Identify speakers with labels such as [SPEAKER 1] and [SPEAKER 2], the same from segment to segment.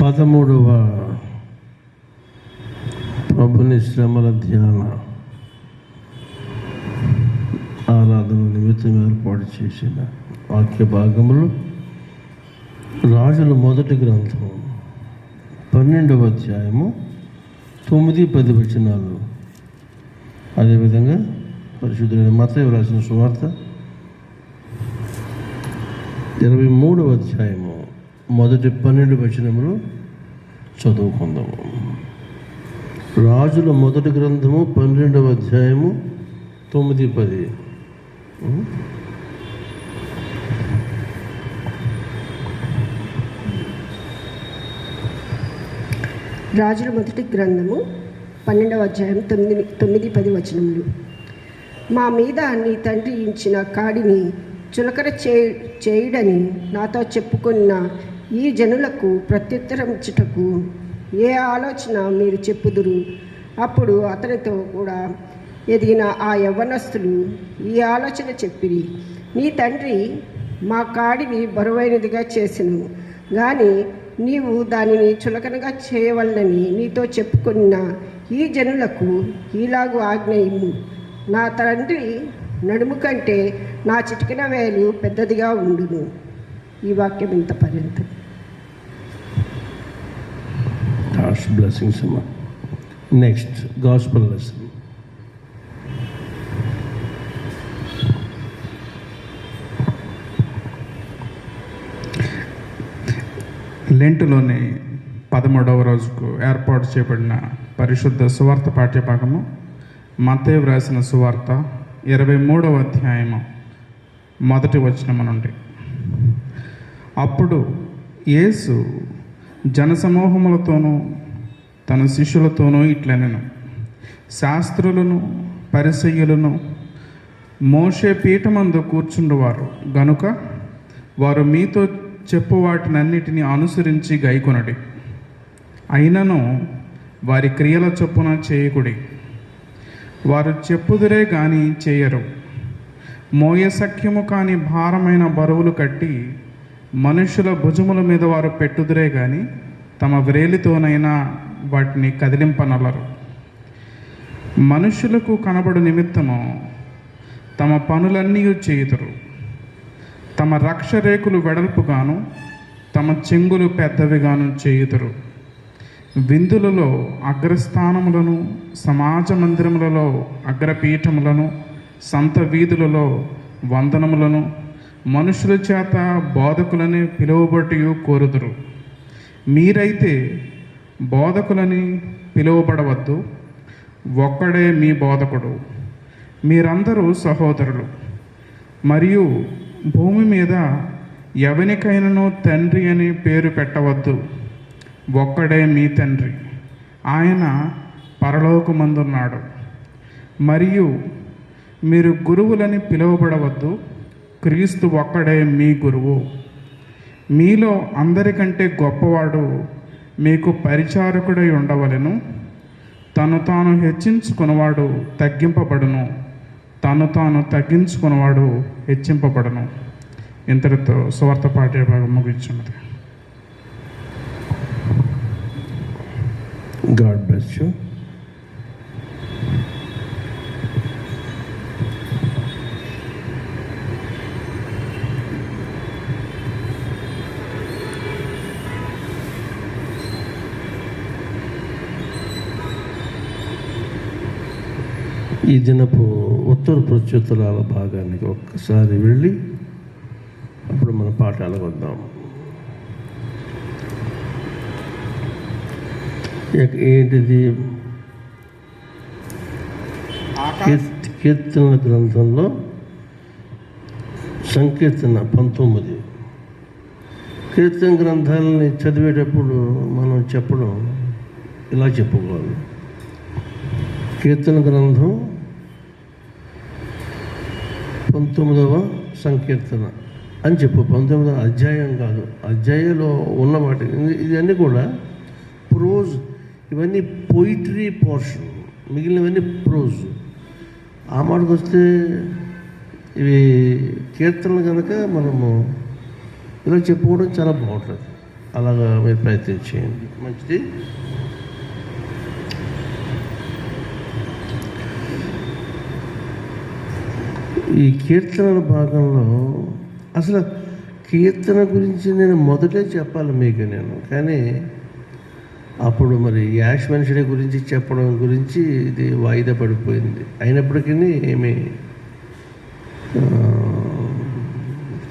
[SPEAKER 1] పదమూడవ ప్రభుని శ్రమల ధ్యాన ఆరాధన నిమిత్తం ఏర్పాటు చేసిన వాక్య భాగములు రాజుల మొదటి గ్రంథం 12వ అధ్యాయము 9-10 వచనాలు. అదేవిధంగా పరిశుద్ధుడైన మత్తయి రాసిన సువార్త 23వ అధ్యాయము మొదటి 12 వచనములు చదువుకుందాము. రాజుల మొదటి గ్రంథము 12వ అధ్యాయము 9-10.
[SPEAKER 2] రాజుల మొదటి గ్రంథము 12వ అధ్యాయం 9-10 వచనములు. మా మీద నీ తండ్రి ఇచ్చిన కాడిని చులకన చేయుడని నాతో చెప్పుకున్న ఈ జనులకు ప్రత్యుత్తరం ఇచ్చుటకు ఏ ఆలోచన మీరు చెప్పుదురు? అప్పుడు అతనితో కూడా ఎదిగిన ఆ యవ్వనస్తులు ఈ ఆలోచన చెప్పిరి. నీ తండ్రి మా కాడిని బరువైనదిగా చేసెను, కానీ నీవు దానిని చులకనగా చేయవలనని నీతో చెప్పుకున్న ఈ జనులకు ఈలాగు ఆజ్ఞ ఇమ్ము. నా తండ్రి నడుము కంటే నా చిటికిన వేలు పెద్దదిగా ఉండును. ఈ వాక్యం ఇంత పర్యంతం.
[SPEAKER 1] God's blessings. Next, gospel lesson.
[SPEAKER 3] లెంటులోని 13వ రోజుకు ఏర్పాటు చేయబడిన పరిశుద్ధ సువార్త పాఠ్యభాగము మత్తయి వ్రాసిన సువార్త 23వ అధ్యాయము మొదటి వచనము నుండి. అప్పుడు యేసు జనసమూహములతోనూ తన శిష్యులతోనూ ఇట్లనెను, శాస్త్రులను పరిసయ్యులను మోషే పీఠమందు కూర్చుండువారు గనుక వారు మీతో చెప్పు వాటినన్నిటినీ అనుసరించి గైకొనడి. అయినను వారి క్రియల చొప్పున చేయకుడి. వారు చెప్పుదురే గాని చేయరు. మోయసఖ్యము కాని భారమైన బరువులు కట్టి మనుషుల భుజముల మీద వారు పెట్టుదురే గాని తమ వ్రేలితోనైనా వాటిని కదిలింపనలరు. మనుషులకు కనబడు నిమిత్తము తమ పనులన్నీ చేయుదురు. తమ రక్షరేకులు వెడల్పుగాను తమ చెంగులు పెద్దవిగాను చేయుదురు. విందులలో అగ్రస్థానములను, సమాజ మందిరములలో అగ్రపీఠములను, సంత వీధులలో వందనములను, మనుషుల చేత బోధకులని పిలువబట్టి కోరుదురు. మీరైతే బోధకులని పిలువబడవద్దు, ఒక్కడే మీ బోధకుడు. మీరందరూ సహోదరులు. మరియు భూమి మీద ఎవనికైనాను తండ్రి అని పేరు పెట్టవద్దు, ఒక్కడే మీ తండ్రి, ఆయన పరలోకమందున్నాడు. మరియు మీరు గురువులని పిలువబడవద్దు, క్రీస్తు ఒక్కడే మీ గురువు. మీలో అందరికంటే గొప్పవాడు మీకు పరిచారకుడై ఉండవలెను. తను తాను హెచ్చించుకున్నవాడు తగ్గింపబడును, తను తాను తగ్గించుకున్నవాడు హెచ్చింపబడును. ఇంతటితో సువార్త పాఠ్యభాగం ముగించున్నది.
[SPEAKER 1] God bless you. ఈ దినపు ఉత్తర ప్రత్యుత్తరాల భాగానికి ఒక్కసారి వెళ్ళి అప్పుడు మన పాఠాలకు వద్దాం. ఏంటిది? కీర్తనల గ్రంథంలో సంకీర్తన 19, కీర్తన గ్రంథాలని చదివేటప్పుడు మనం చెప్పడం ఇలా చెప్పుకోవాలి. కీర్తన గ్రంథం 19వ సంకీర్తన అని చెప్పు. 19వ అధ్యాయం కాదు, అధ్యాయంలో ఉన్న వాటి ఇవన్నీ కూడా ప్రోజ్, ఇవన్నీ పోయిటరీ పోర్షన్, మిగిలినవన్నీ ప్రోజ్. ఆ మాటకు వస్తే ఇవి కీర్తనలు కనుక మనము ఇలా చెప్పుకోవడం చాలా బాగుంటుంది. అలాగా మీరు ప్రయత్నం చేయండి, మంచిది. ఈ కీర్తనల భాగంలో అసలు కీర్తన గురించి నేను మొదటే చెప్పాలి మీకు నేను, కానీ అప్పుడు మరి యాష్ మనుషుడి గురించి చెప్పడం గురించి ఇది వాయిదా పడిపోయింది. అయినప్పటికీ ఏమీ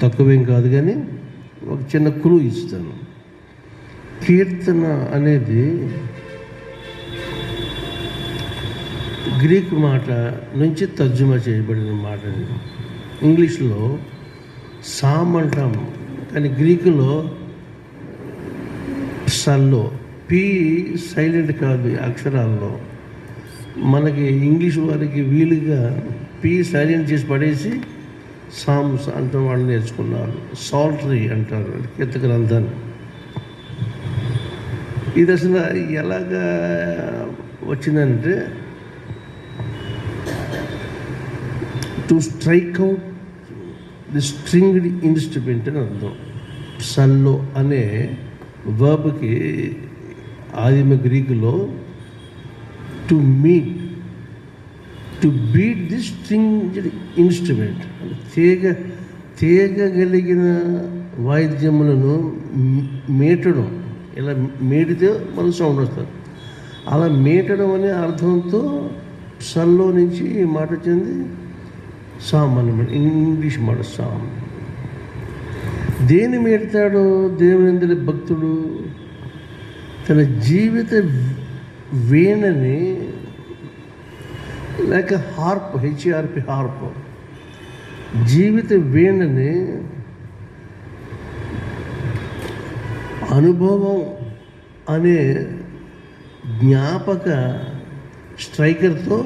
[SPEAKER 1] తక్కువేం కాదు, కానీ ఒక చిన్న క్లూ ఇస్తాను. కీర్తన అనేది గ్రీక్ మాట నుంచి తర్జుమా చేయబడిన మాట. ఇంగ్లీష్లో సామ్ అంటాం, కానీ గ్రీకులో సల్లో, పి సైలెంట్ కాదు అక్షరాల్లో. మనకి ఇంగ్లీష్ వారికి వీలుగా పి సైలెంట్ చేసి పడేసి సామ్స్ అంటూ వాళ్ళు నేర్చుకున్నారు. సాల్టరీ అంటారు కీర్తన గ్రంథాన్ని. ఇది అసలు ఎలాగా వచ్చిందంటే, to strike out the stringed instrument అని అర్థం. సల్లో అనే వర్బ్కి ఆదిమ గ్రీకులో to beat the stringed instrument, తీగగలిగిన వాయిద్యములను మేటడం. ఇలా మేటితే మనకు సౌండ్ వస్తుంది. అలా మేటడం అనే అర్థంతో సల్లో నుంచి ఈ మాట వచ్చింది. సామ్ అన్నమాట, ఇంగ్లీష్ మాట సామ్. దేని మేడతాడు దేవుని భక్తుడు? తన జీవిత వీణని, లేక హార్ప్, హెచ్ఆర్పి హార్ప్, జీవిత వీణని అనుభవం అనే జ్ఞాపక స్ట్రైకర్తో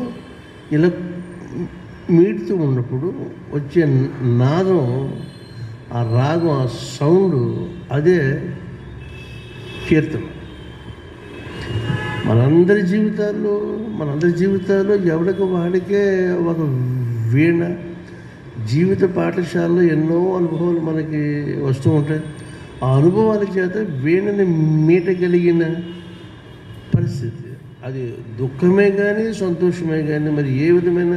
[SPEAKER 1] ఇలా మీడుతూ ఉన్నప్పుడు వచ్చే నాదం, ఆ రాగం, ఆ సౌండ్, అదే కీర్తన. మనందరి జీవితాల్లో ఎవడికి వాడికే ఒక వీణ. జీవిత పాఠశాలలో ఎన్నో అనుభవాలు మనకి వస్తూ ఉంటాయి. ఆ అనుభవాల చేత వీణని మీటగలిగిన పరిస్థితి, అది దుఃఖమే కానీ సంతోషమే కానీ, మరి ఏ విధమైన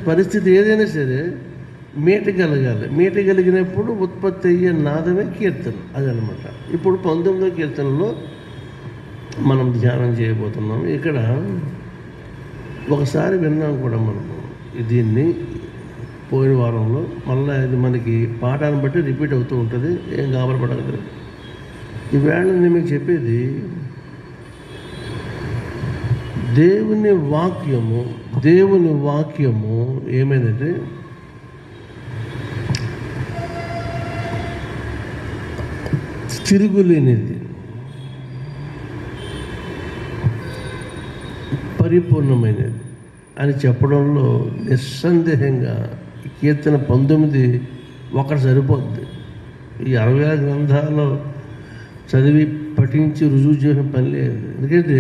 [SPEAKER 1] పరిస్థితి ఏదైనా సరే మీటగలిగినప్పుడు ఉత్పత్తి అయ్యే నాదమే కీర్తన. అదనమాట. ఇప్పుడు 19వ కీర్తనలో మనం ధ్యానం చేయబోతున్నాం. ఇక్కడ ఒకసారి విన్నాం కూడా మనము దీన్ని పోయిన వారంలో. మళ్ళీ ఇది మనకి పాఠాన్ని బట్టి రిపీట్ అవుతూ ఉంటుంది, ఏం గాబరపడగలరు. ఈవేళ నేను మీకు చెప్పేది దేవుని వాక్యము ఏమైందంటే, తిరుగులేనిది, పరిపూర్ణమైనది అని చెప్పడంలో నిస్సందేహంగా కీర్తన 19 ఒకటి సరిపోద్ది. ఈ 66 గ్రంథాలు చదివి పఠించి రుజువు చేసిన పని లేదు. ఎందుకంటే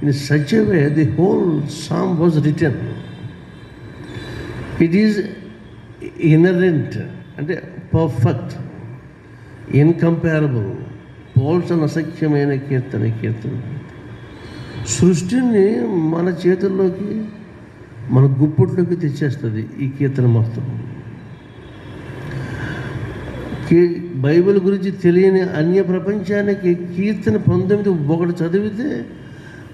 [SPEAKER 1] in such a way the whole psalm was written. It is inherent, అంటే పర్ఫెక్ట్, ఇన్కంపారబుల్, పోల్చన అసఖ్యమైన కీర్తన. సృష్టిని మన చేతుల్లోకి, మన గుప్పట్లోకి తెచ్చేస్తుంది ఈ కీర్తన మొత్తం. బైబిల్ గురించి తెలియని అన్య ప్రపంచానికి కీర్తన 19 చదివితే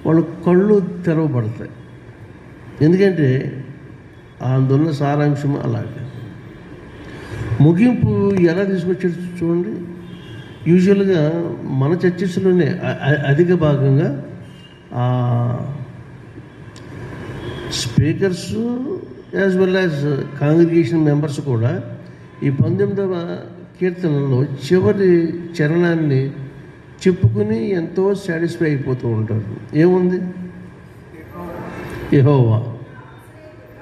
[SPEAKER 1] వాళ్ళ కళ్ళు తెరవబడతాయి. ఎందుకంటే అందున్న సారాంశం అలాగే. ముగింపు ఎలా తీసుకొచ్చారు చూడండి. యూజువల్గా మన చర్చెస్లోనే అధిక భాగంగా speakers as well as congregation members కూడా ఈ 19వ కీర్తనలో చివరి చరణాన్ని చెప్పుకుని ఎంతో సాటిస్ఫై అయిపోతూ ఉంటారు. ఏముంది? యెహోవా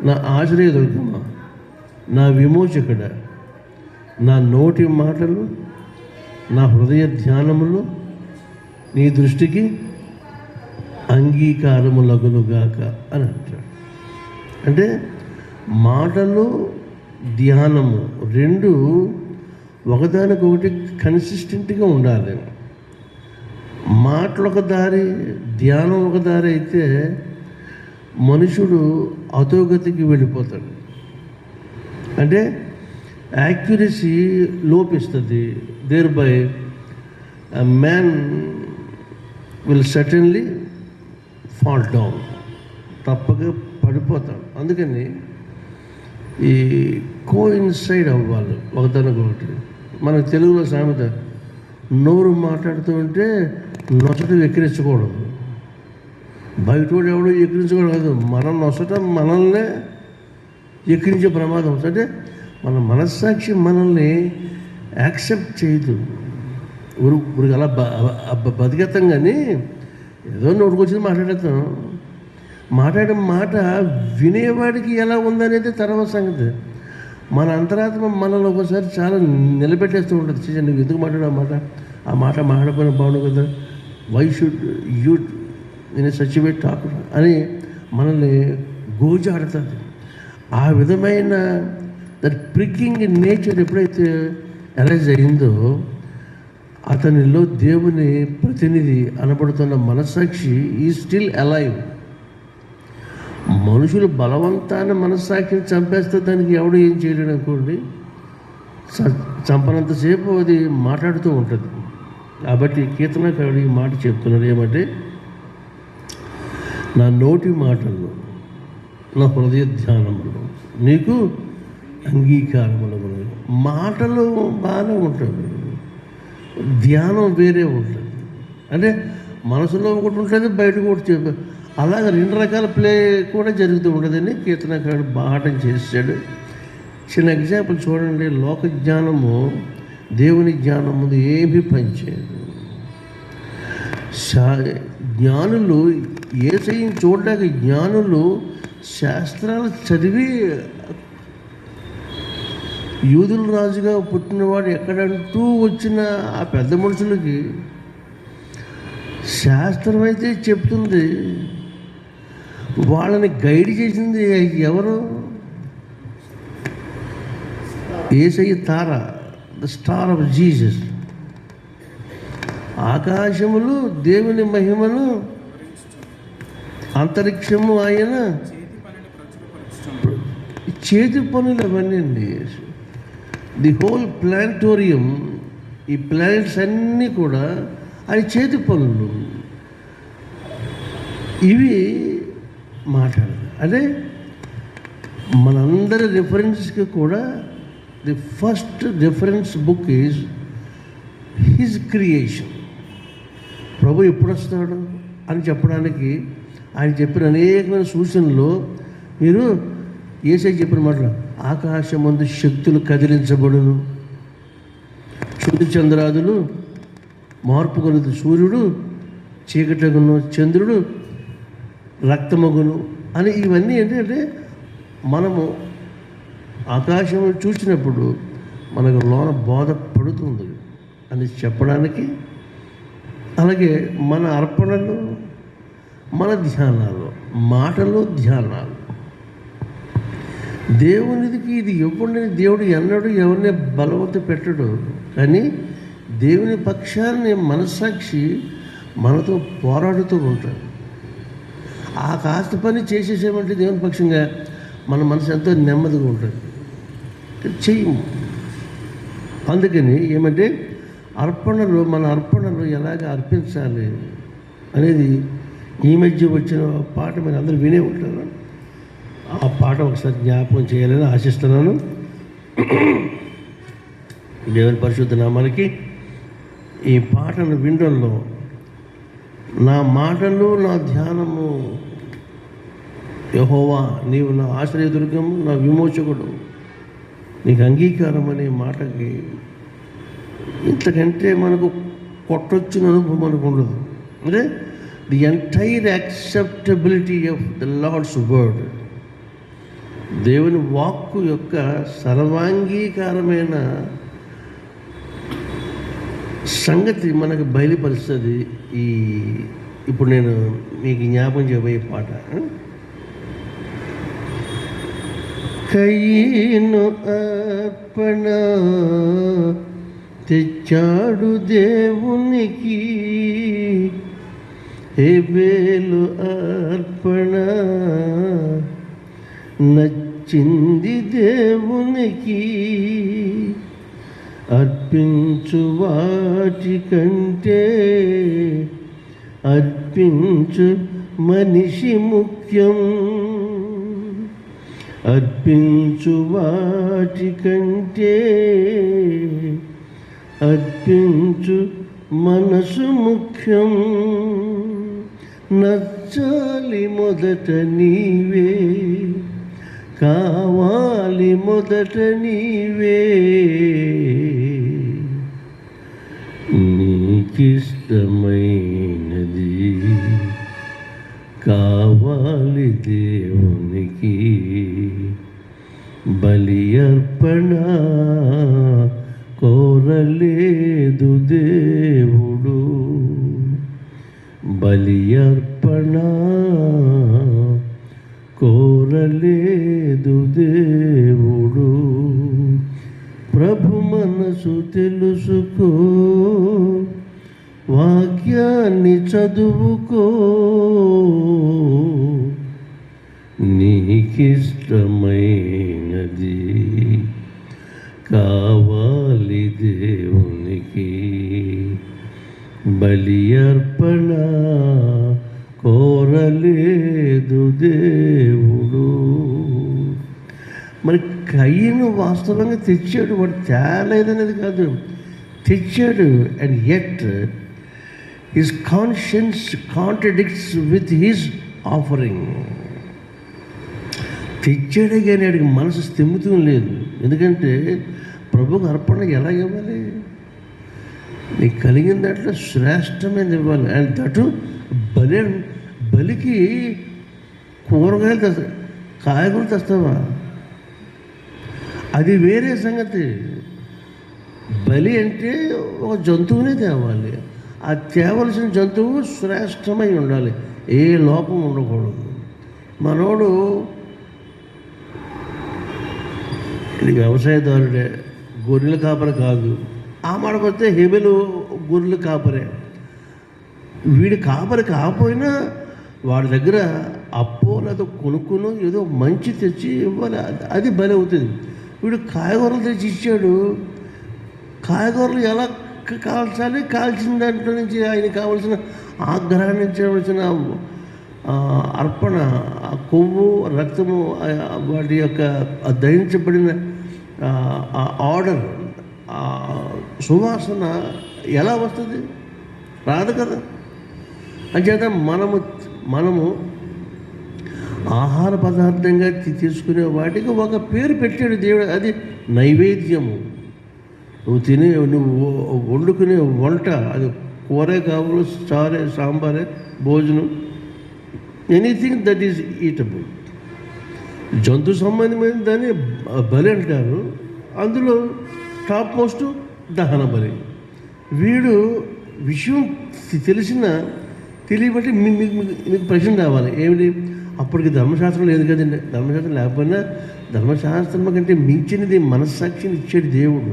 [SPEAKER 1] నా ఆశ్రయదుర్గమా, నా విమోచకుడా, నా నోటి మాటలు, నా హృదయ ధ్యానములు నీ దృష్టికి అంగీకారములగునుగాక అని అంటాడు. అంటే మాటలు ధ్యానము రెండు ఒకదానికొకటి కన్సిస్టెంట్గా ఉండాలి. మాటలు ఒక దారి, ధ్యానం ఒక దారి అయితే మనుషుడు అధోగతికి వెళ్ళిపోతాడు. అంటే యాక్యురసీ లోపిస్తుంది. Thereby man will certainly fall down, తప్పక పడిపోతాడు. అందుకని ఈ కోఇన్సైడ్ అవ్వాలి ఒకదానికొకటి. మన తెలుగులో సామెత, నోరు మాట్లాడుతూ ఉంటే నొసట ఎక్కిరించకూడదు. బయటోడు ఎవడో ఎక్కిరించకూడదు, మనం నొసట మనల్నే ఎక్కిరించే ప్రమాదం. అంటే మన మనస్సాక్షి మనల్ని యాక్సెప్ట్ చేయదు. ఊరికి అలా బతికేస్తాం, కానీ ఏదో నోటుకొచ్చింది మాట్లాడేస్తాం. మాట్లాడే మాట వినేవాడికి ఎలా ఉందనేది తర్వాత సంగతి. మన అంతరాత్మ మనలో ఒకసారి చాలా నిలబెట్టేస్తూ ఉంటుంది. చేసి నువ్వు ఎందుకు మాట్లాడావు ఆ మాట మాట్లాడకపోయినా బాగుండు కదా, వై షుడ్ యూ నేను సచివే టాక్ అని మనల్ని గోజాడుతుంది. ఆ విధమైన దట్ ప్రికింగ్ నేచర్ ఎప్పుడైతే అరైజ్ అయిందో, అతనిలో దేవుని ప్రతినిధి అనబడుతున్న మనస్సాక్షి ఈ స్టిల్ అలైవ్. మనుషులు బలవంతాన్ని మనస్సాక్షిని చంపేస్తే దానికి ఎవడు ఏం చేయలేడు అనుకోండి. చంపనంతసేపు అది మాట్లాడుతూ ఉంటుంది. కాబట్టి కీర్తనకారుడు ఈ మాట చెప్తున్నాడు, ఏమంటే నా నోటి మాటలు, నా హృదయ ధ్యానములు నీకు అంగీకారములు. మాటలు బాగానే ఉంటుంది, ధ్యానం వేరే ఉంటుంది. అంటే మనసులో ఒకటి ఉంటుంది, బయటకు ఒకటి. అలాగే రెండు రకాల ప్లే కూడా జరుగుతూ ఉంటుందని కీర్తనకారుడు బాటం చేశాడు. చిన్న ఎగ్జాంపుల్ చూడండి. లోక జ్ఞానము దేవుని జ్ఞానం ముందు ఏమీ పనిచేయదు. జ్ఞానులు యేసయ్యను చూడడానికి జ్ఞానులు శాస్త్రాలు చదివి, యూదుల రాజుగా పుట్టినవాడు ఎక్కడంటూ వచ్చిన ఆ పెద్ద మనుషులకి శాస్త్రం అయితే చెప్తుంది, వాళ్ళని గైడ్ చేసింది ఎవరు? యేసయ్య తార, ద స్టార్ ఆఫ్ జీసస్. ఆకాశములు దేవుని మహిమను, అంతరిక్షము ఆయన చేతి పనులు అవన్నీ అండి. ది హోల్ ప్లానటోరియం, ఈ ప్లానెట్స్ అన్నీ కూడా ఆయన చేతి పనులు. ఇవి మాట్లాడాలి. అదే మనందరి రిఫరెన్స్కి కూడా the first reference book is his creation. ప్రభు ఎప్పుడు వస్తాడు అని చెప్పడానికి ఆయన చెప్పిన అనేకమైన సూచనలు మీరు యేసయ్య చెప్పిన మాటలు, ఆకాశమందు శక్తులు కదిలించబడును, చుట్టు చంద్రాదులు మార్పు కలుగుతు, సూర్యుడు చీకటగును, చంద్రుడు రక్తమగును అని. ఇవన్నీ ఏంటంటే మనము ఆకాశం చూసినప్పుడు మనకు లోన బోధ పడుతుంది అని చెప్పడానికి. అలాగే మన అర్పణలు, మన ధ్యానాలు, మాటలు, ధ్యానాలు దేవునికి ఇది ఇవ్వండి. దేవుడు ఎన్నడూ ఎవరిని బలవంత పెట్టడు. కానీ దేవుని పక్షాన్ని మనస్సాక్షి మనతో పోరాడుతూ ఉంటాడు. ఆ కాస్త పని చేసేసేమంటే దేవుని పక్షంగా మన మనసు ఎంతో నెమ్మదిగా ఉంటుంది. చెయ్యము. అందుకని ఏమంటే అర్పణలు, మన అర్పణలు ఎలాగ అర్పించాలి అనేది ఈ మధ్య వచ్చిన పాట మీరు అందరూ వినే ఉంటారు. ఆ పాట ఒకసారి జ్ఞాపకం చేయాలని ఆశిస్తున్నాను. దేవుని పరిశుద్ధ నామానికి ఈ పాటను వినడంలో నా మాటలు, నా ధ్యానము, యెహోవా నీవు నా ఆశ్రయదుర్గము, నా విమోచకుడు, నీకు అంగీకారం అనే మాటకి ఇంతకంటే మనకు కొట్టొచ్చిన అనుభవం మనకు ఉండదు. అంటే the entire acceptability of the Lord's word, దేవుని వాక్కు యొక్క సర్వాంగీకారమైన సంగతి మనకు బయలుపరుస్తుంది. ఇప్పుడు నేను మీకు జ్ఞాపకం చేయబోయే పాట. కయీను అర్పణ తెచ్చాడు దేవునికి, హేబేలు అర్పణ నచ్చింది దేవునికి. అర్పించు వాటి కంటే అర్పించు మనిషి ముఖ్యం, అర్పించు వాటి కంటే అర్పించు మనసు ముఖ్యం. నచ్చాలి మొదట నీవే, కావాలి మొదట నీవే, నీకిష్టమైనది కావాలి దేవునికి. బలి అర్పణ కోరలేదు దేవుడు, బలి అర్పణ కోరలేదు దేవుడు. ప్రభు మనసు తెలుసుకో, వాక్యాన్ని చదువుకో, నీకిష్టమైనది కావాలి దేవునికి. బలి అర్పణ కోరలేదు దేవుడు. మరి కయ్యను వాస్తవంగా తెచ్చాడు, వాడు తేలేదనేది కాదు, తెచ్చాడు. And yet his conscience contradicts with his offering. తెచ్చాడే కానీ వాడికి మనసు స్థిమితం లేదు. ఎందుకంటే ప్రభుకు అర్పణ ఎలా ఇవ్వాలి? నీకు కలిగిన దాంట్లో శ్రేష్టమైనది ఇవ్వాలి. అండ్ దటు బలికి కూరగాయలు తెస్తా, కాయగూరలు తెస్తావా? అది వేరే సంగతి. బలి అంటే ఒక జంతువునే తేవాలి. ఆ తేవలసిన జంతువు శ్రేష్టమై ఉండాలి, ఏ లోపం ఉండకూడదు. మనోడు ఇది వ్యవసాయదారుడే, గొర్రెల కాపరి కాదు. ఆ మాటకొస్తే హేబెలు గొర్రెల కాపరే. వీడి కాపరి కాకపోయినా వాడి దగ్గర అప్పో లేదా కొనుక్కును ఏదో మంచి తెచ్చి ఇవ్వాలి, అది బలి అవుతుంది. వీడు కాయగూరలు తెచ్చి ఇచ్చాడు. కాయగూరలు ఎలా కాల్చాలి? కాల్చిన దాంట్లో నుంచి ఆయన కావాల్సిన ఆగ్రహాన్ని నుంచి కావాల్సిన అర్పణ, ఆ కొవ్వు, రక్తము, వాటి యొక్క దహించబడిన ఆ ఆర్డర్, ఆ సువాసన ఎలా వస్తుంది? రాదు కదా. అంచేత మనము ఆహార పదార్థంగా తీసుకునే వాటికి ఒక పేరు పెట్టాడు దేవుడు, అది నైవేద్యము. నువ్వు వండుకునే వంట, అది కూరే కావాలి, చారే, సాంబారే, భోజనం, ఎనీథింగ్ దట్ ఈజ్ ఈటబుల్. జంతు సంబంధమైన దాన్ని బలి అంటారు. అందులో టాప్ మోస్ట్ దహన బలి. వీడు విషయం తెలియబట్టి మీకు ప్రశ్న రావాలి, ఏమిటి? అప్పటికి ధర్మశాస్త్రం లేదు కదండి. ధర్మశాస్త్రం లేకపోయినా ధర్మశాస్త్రం కంటే మించినది మనస్సాక్షిని ఇచ్చాడు దేవుడు.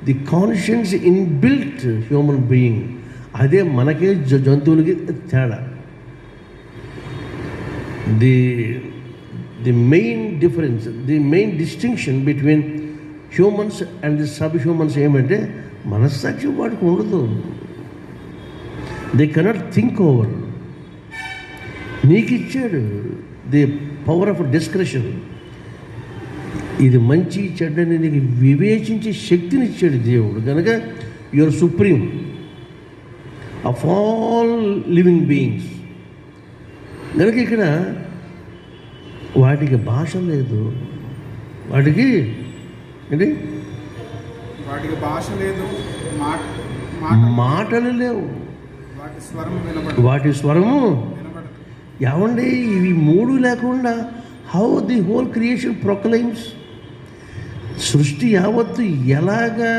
[SPEAKER 1] The conscience inbuilt human being. అదే మనకే జంతువులకి తేడా. The main difference, the main distinction between humans and the sub humans ఏమంటే మనస్సాక్షి వాడికి ఉండదు. They cannot think over. నీకు ఇచ్చాడు ది పవర్ ఆఫ్ డిస్క్రిషన్. ఇది మంచి చెడ్డని నీకు వివేచించే శక్తిని ఇచ్చాడు దేవుడు. కనుక your supreme of all living beings. కనుక ఇక్కడ వాటికి భాష లేదు, వాటికి ఏంటి
[SPEAKER 3] వాటికి భాష లేదు,
[SPEAKER 1] మాటలు లేవు,
[SPEAKER 3] వాటి స్వరం వినబడదు.
[SPEAKER 1] వాటి స్వరము ఏమండి? ఇవి మూడు లేకుండా how the whole creation proclaims? సృష్టి యావత్తు ఎలాగా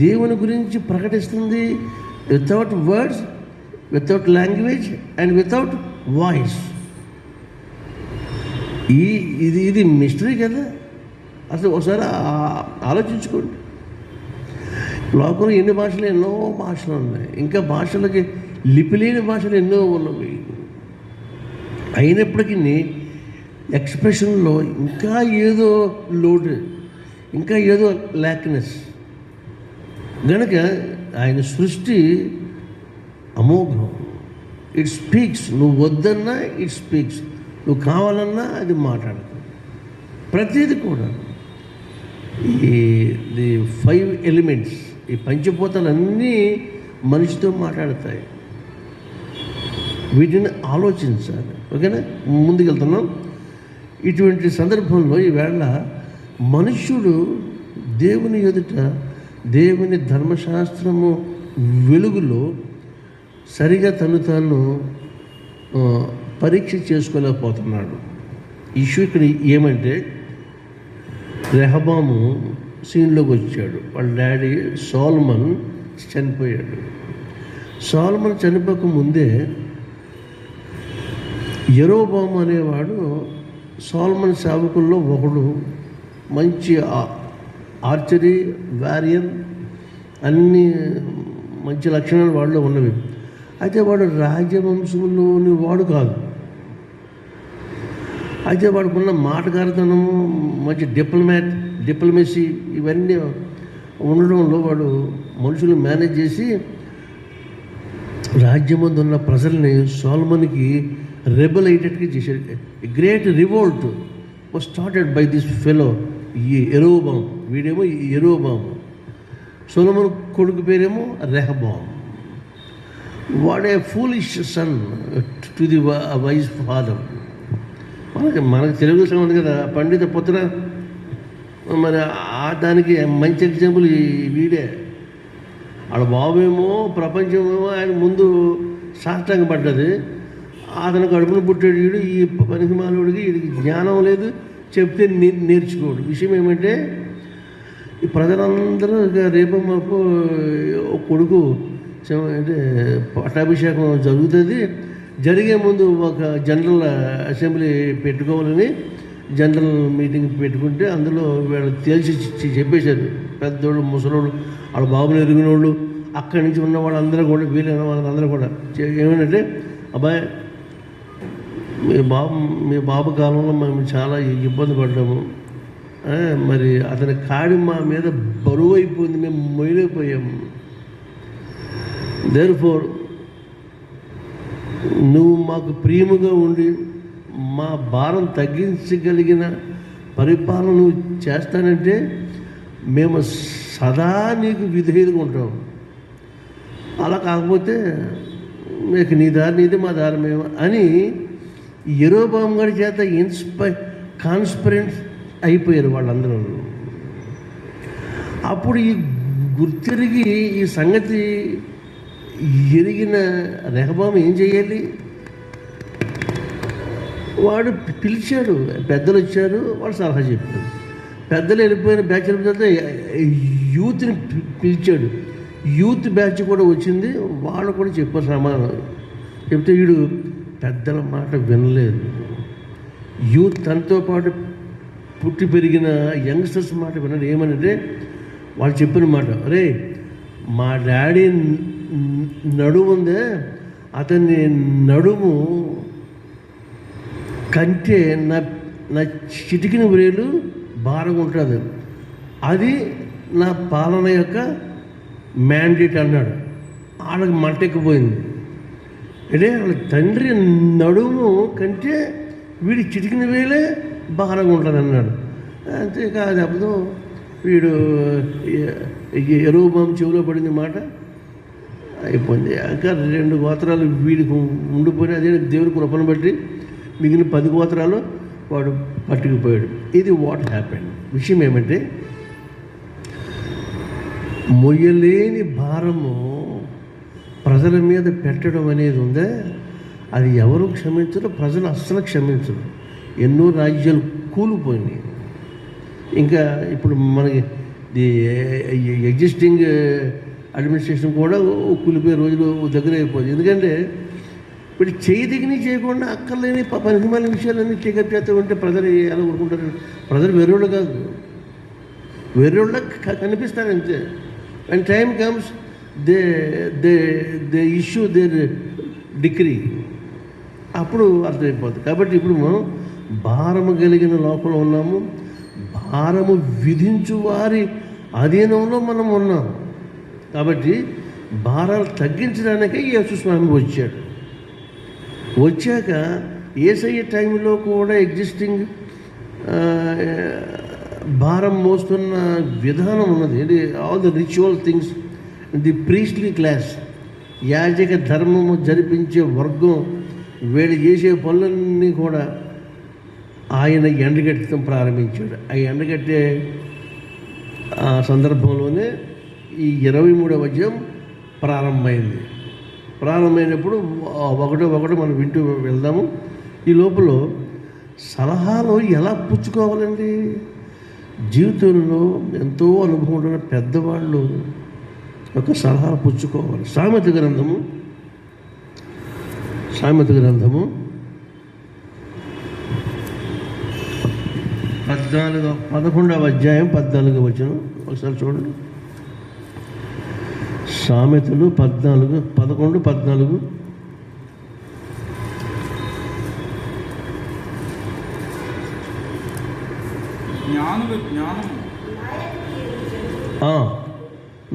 [SPEAKER 1] దేవుని గురించి ప్రకటిస్తుంది? Without words, without language and without voice. ఇది మిస్టరీ కదా. అసలు ఒకసారి ఆలోచించుకోండి. లోకంలో ఎన్ని భాషలు, ఎన్నో భాషలు ఉన్నాయి. ఇంకా భాషలకి లిపి లేని భాషలు ఎన్నో ఉన్నవి. అయినప్పటికీ ఎక్స్ప్రెషన్లో ఇంకా ఏదో లోటు, ఇంకా ఏదో ల్యాక్నెస్. గనుక ఆయన సృష్టి అమోఘం. It speaks. నువ్వు వద్దన్నా ఇట్ స్పీక్స్, నువ్వు కావాలన్నా అది మాట్లాడుతుంది. ప్రతిదీ కూడా ది 5 ఎలిమెంట్స్, ఈ పంచభూతాలన్నీ మనిషితో మాట్లాడతాయి. వీటిని ఆలోచించాలి. ఓకేనా? ముందుకెళ్తున్నాం. ఇటువంటి సందర్భంలో ఈవేళ మనుష్యుడు దేవుని ఎదుట, దేవుని ధర్మశాస్త్రము వెలుగులో సరిగా తాను పరీక్ష చేసుకోలేకపోతున్నాడు. ఇష్యూ ఇక్కడ ఏమంటే, రెహబాము సీన్లోకి వచ్చాడు. వాళ్ళ డాడీ సోలమన్ చనిపోయాడు. సోలమన్ చనిపోక ముందే యెరోబాము అనేవాడు సోలమన్ సేవకుల్లో ఒకడు. మంచి ఆర్చరీ, వారియర్, అన్ని మంచి లక్షణాలు వాడిలో ఉన్నవి. అయితే వాడు రాజవంశంలోని వాడు కాదు. అయితే వాడుకున్న మాటగారితనము, మంచి డిప్లొమసీ ఇవన్నీ ఉండడంలో వాడు మనుషులు మేనేజ్ చేసి రాజ్యమందు ఉన్న ప్రజల్ని సోలమన్కి రెబల్ అయ్యేటట్టుగా చేశాడు. Great revolt was started by this fellow యెరోబాము. వీడేమో యెరోబాము, సొలొమోను కొడుకు పేరేమో రెహబాము. వాడే foolish son to the wise father. మనకు తెలుగు ఉంది కదా, పండిత పుత్ర. మరి దానికి మంచి ఎగ్జాంపుల్ వీడే. వాళ్ళ బాబేమో ప్రపంచమేమో ఆయన ముందు సాష్టాంగ పడ్డది. అతను కడుపును పుట్టాడు వీడు. ఈ పనికి మానవుడికి వీడికి జ్ఞానం లేదు, చెప్తే నేర్చుకోడు. విషయం ఏమంటే, ఈ ప్రజలందరూ రేపు మాకు కొడుకు అంటే పట్టాభిషేకం జరుగుతుంది. జరిగే ముందు ఒక జనరల్ అసెంబ్లీ పెట్టుకోవాలని జనరల్ మీటింగ్ పెట్టుకుంటే అందులో వీళ్ళు తేల్చి చెప్పేశారు. పెద్దోళ్ళు, ముసలోళ్ళు, వాళ్ళ బాబుని ఎరిగిన వాళ్ళు, అక్కడి నుంచి ఉన్న వాళ్ళందరూ కూడా, వీలైన వాళ్ళందరూ కూడా ఏమంటే, అబ్బాయి మీ బాబు కాలంలో మేము చాలా ఇబ్బంది పడ్డాము. మరి అతని కాడి మా మీద బరువు అయిపోయింది, మేము మొయ్యలేకపోయాము. దేర్ఫోర్ నువ్వు మాకు ప్రియముగా ఉండి మా భారం తగ్గించగలిగిన పరిపాలన నువ్వు చేస్తానంటే మేము సదా నీకు విధేయులుగా ఉంటాం. అలా కాకపోతే మీకు నీ దారి నీది, మా దారి మేము అని యెరోబాము గారి చేత కాన్స్పరెంట్ అయిపోయారు వాళ్ళందరూ. అప్పుడు ఈ గుర్తిరిగి ఈ సంగతి ఎరిగిన రెహబాము ఏం చేయాలి? వాడు పిలిచాడు. పెద్దలు వచ్చారు, వాడు సలహా చెప్పాడు. పెద్దలు వెళ్ళిపోయిన బ్యాచ్ తర్వాత యూత్ని పిలిచాడు. యూత్ బ్యాచ్ కూడా వచ్చింది. వాళ్ళు కూడా చెప్పారు సమాధానం. చెప్తే వీడు పెద్దల మాట వినలేదు. యూత్ తనతో పాటు పుట్టి పెరిగిన యంగ్స్టర్స్ మాట విన్నాడు. ఏమనంటే, వాళ్ళు చెప్పిన మాట, అరే మా డాడీ నడుము ఉందే, అతని నడుము కంటే నా చిటికిన వ్రేలు భారంగా ఉంటుంది, అది నా పాలన యొక్క మ్యాండేట్ అన్నాడు. వాళ్ళకి మంటెక్కిపోయింది. అంటే వాళ్ళ తండ్రి నడుము కంటే వీడి చిటికిన వేలే భారంగా ఉంటుంది అన్నాడు. అంతేకాదు అప్పుడు వీడు యెరోబాము చెవిలో పడింది మాట, అయిపోయింది. ఇంకా 2 గోత్రాలు వీడికి ఉండిపోయినా, అదే దేవుడి కృపను బట్టి మిగిలిన 10 గోత్రాలు వాడు పట్టుకుపోయాడు. ఇది వాట్ హ్యాపెండ్. విషయం ఏమంటే, మొయ్యలేని భారము ప్రజల మీద పెట్టడం అనేది ఉందే, అది ఎవరు క్షమించరు, ప్రజలు అస్సలు క్షమించరు. ఎన్నో రాజ్యాలు కూలిపోయినాయి. ఇంకా ఇప్పుడు మనకి ది ఎగ్జిస్టింగ్ అడ్మినిస్ట్రేషన్ కూడా కూలిపోయే రోజులు దగ్గర అయిపోయింది. ఎందుకంటే ఇప్పుడు చేయి దిగిని చేయకుండా అక్కర్లేని పనికిమాలిన విషయాలన్నీ టేకప్ చేస్తూ ఉంటే ప్రజలు ఎలా ఊరుకుంటారు? ప్రజలు వెర్రోళ్ళు కాదు, వెర్రోళ్ళ కనిపిస్తారు అంతే. And time comes the the the issue their degree, అప్పుడు అర్థమైపోతుంది. కాబట్టి ఇప్పుడు మనం భారము కలిగిన లోపల ఉన్నాము, భారము విధించు వారి అధీనంలో మనం ఉన్నాం. కాబట్టి భారాలు తగ్గించడానికే యేసు స్వామి వచ్చాడు. వచ్చాక యేసయ్య టైంలో కూడా ఎగ్జిస్టింగ్ భారం మోస్తున్న విధానం ఉన్నది. ఇది all the ritual things, the priestly class, యాజక ధర్మము జరిపించే వర్గం, వీళ్ళు చేసే పనులన్నీ కూడా ఆయన ఎండగట్టడం ప్రారంభించాడు. ఆ ఎండగట్టే ఆ సందర్భంలోనే ఈ 23వ అధ్యాయం ప్రారంభమైనప్పుడు ఒకటో మనం వింటూ వెళ్దాము. ఈ లోపల సలహాలు ఎలా పుచ్చుకోవాలండి? జీవితంలో ఎంతో అనుభవం ఉన్న పెద్దవాళ్ళు ఒక సలహా పుచ్చుకోవాలి. సామెత గ్రంథము 11వ అధ్యాయం 14వ వచనం ఒకసారి చూడండి. సామెతలు 11, 14.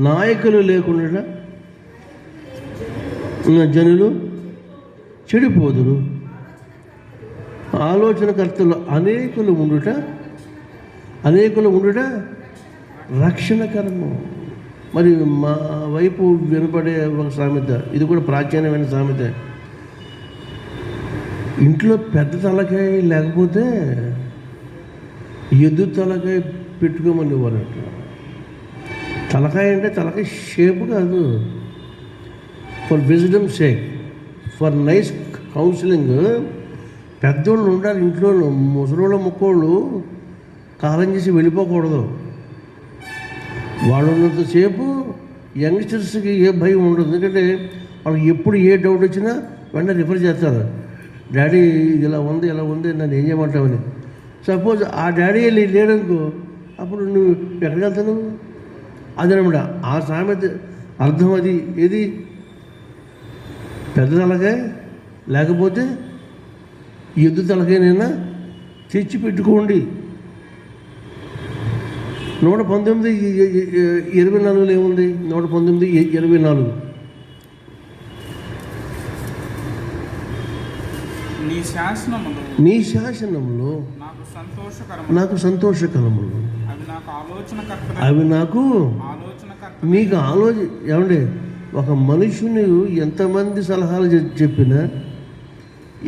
[SPEAKER 1] నాయకులు లేకుండా జనులు చెడిపోదురు, ఆలోచనకర్తలు అనేకులు ఉండుట రక్షణకరము. మరి మా వైపు వినపడే ఒక సామెత, ఇది కూడా ప్రాచీనమైన సామెత. ఇంట్లో పెద్ద తలకాయ లేకపోతే ఎద్దు తలకాయ పెట్టుకోమని ఇవ్వరట. తలకాయ అంటే తలకాయ షేప్ కాదు, for wisdom sake, for nice counselling. పెద్దోళ్ళు ఉండాలి ఇంట్లో. ముసలోళ్ళ ముక్కోళ్ళు కాలం చేసి వెళ్ళిపోకూడదు. వాళ్ళు ఉన్నంతసేపు యంగ్స్టర్స్కి ఏ భయం ఉండదు. ఎందుకంటే వాళ్ళకి ఎప్పుడు ఏ డౌట్ వచ్చినా వెంటనే రిఫర్ చేస్తారు. డాడీ ఇది ఇలా ఉంది నన్ను ఏం చేయమంటావని. సపోజ్ ఆ డాడీ లేడనుకో, అప్పుడు నువ్వు ఎక్కడికి వెళ్తాను? అదనమాట ఆ సామెత అర్థం. అది ఏది? పెద్ద తలకాయ లేకపోతే ఎద్దు తలకాయనైనా తెచ్చి పెట్టుకోండి. 119:24 ఏముంది? 119:24 నీ శాసనములు నాకు సంతోషకరములు, అవి నాకు మీకు ఏమండి? ఒక మనుషుని ఎంతమంది సలహాలు చెప్పినా,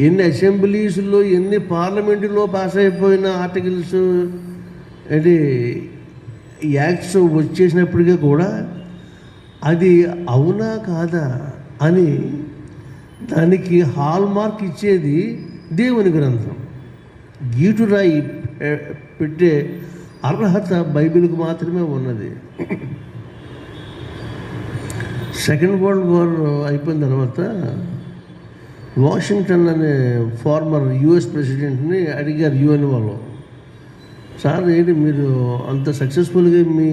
[SPEAKER 1] ఎన్ని అసెంబ్లీస్లో, ఎన్ని పార్లమెంటులో పాస్ అయిపోయిన ఆర్టికల్స్ అంటే యాక్ట్స్ వచ్చేసినప్పటికీ కూడా అది అవునా కాదా అని దానికి హాల్ మార్క్ ఇచ్చేది దేవుని గ్రంథం. గీటురాయి పెట్టే అర్హత బైబిల్కి మాత్రమే ఉన్నది. సెకండ్ వరల్డ్ వార్ అయిపోయిన తర్వాత వాషింగ్టన్ అనే ఫార్మర్ యుఎస్ ప్రెసిడెంట్ని అడిగారు UN వాళ్ళు, సార్ ఏంటి మీరు అంత సక్సెస్ఫుల్గా మీ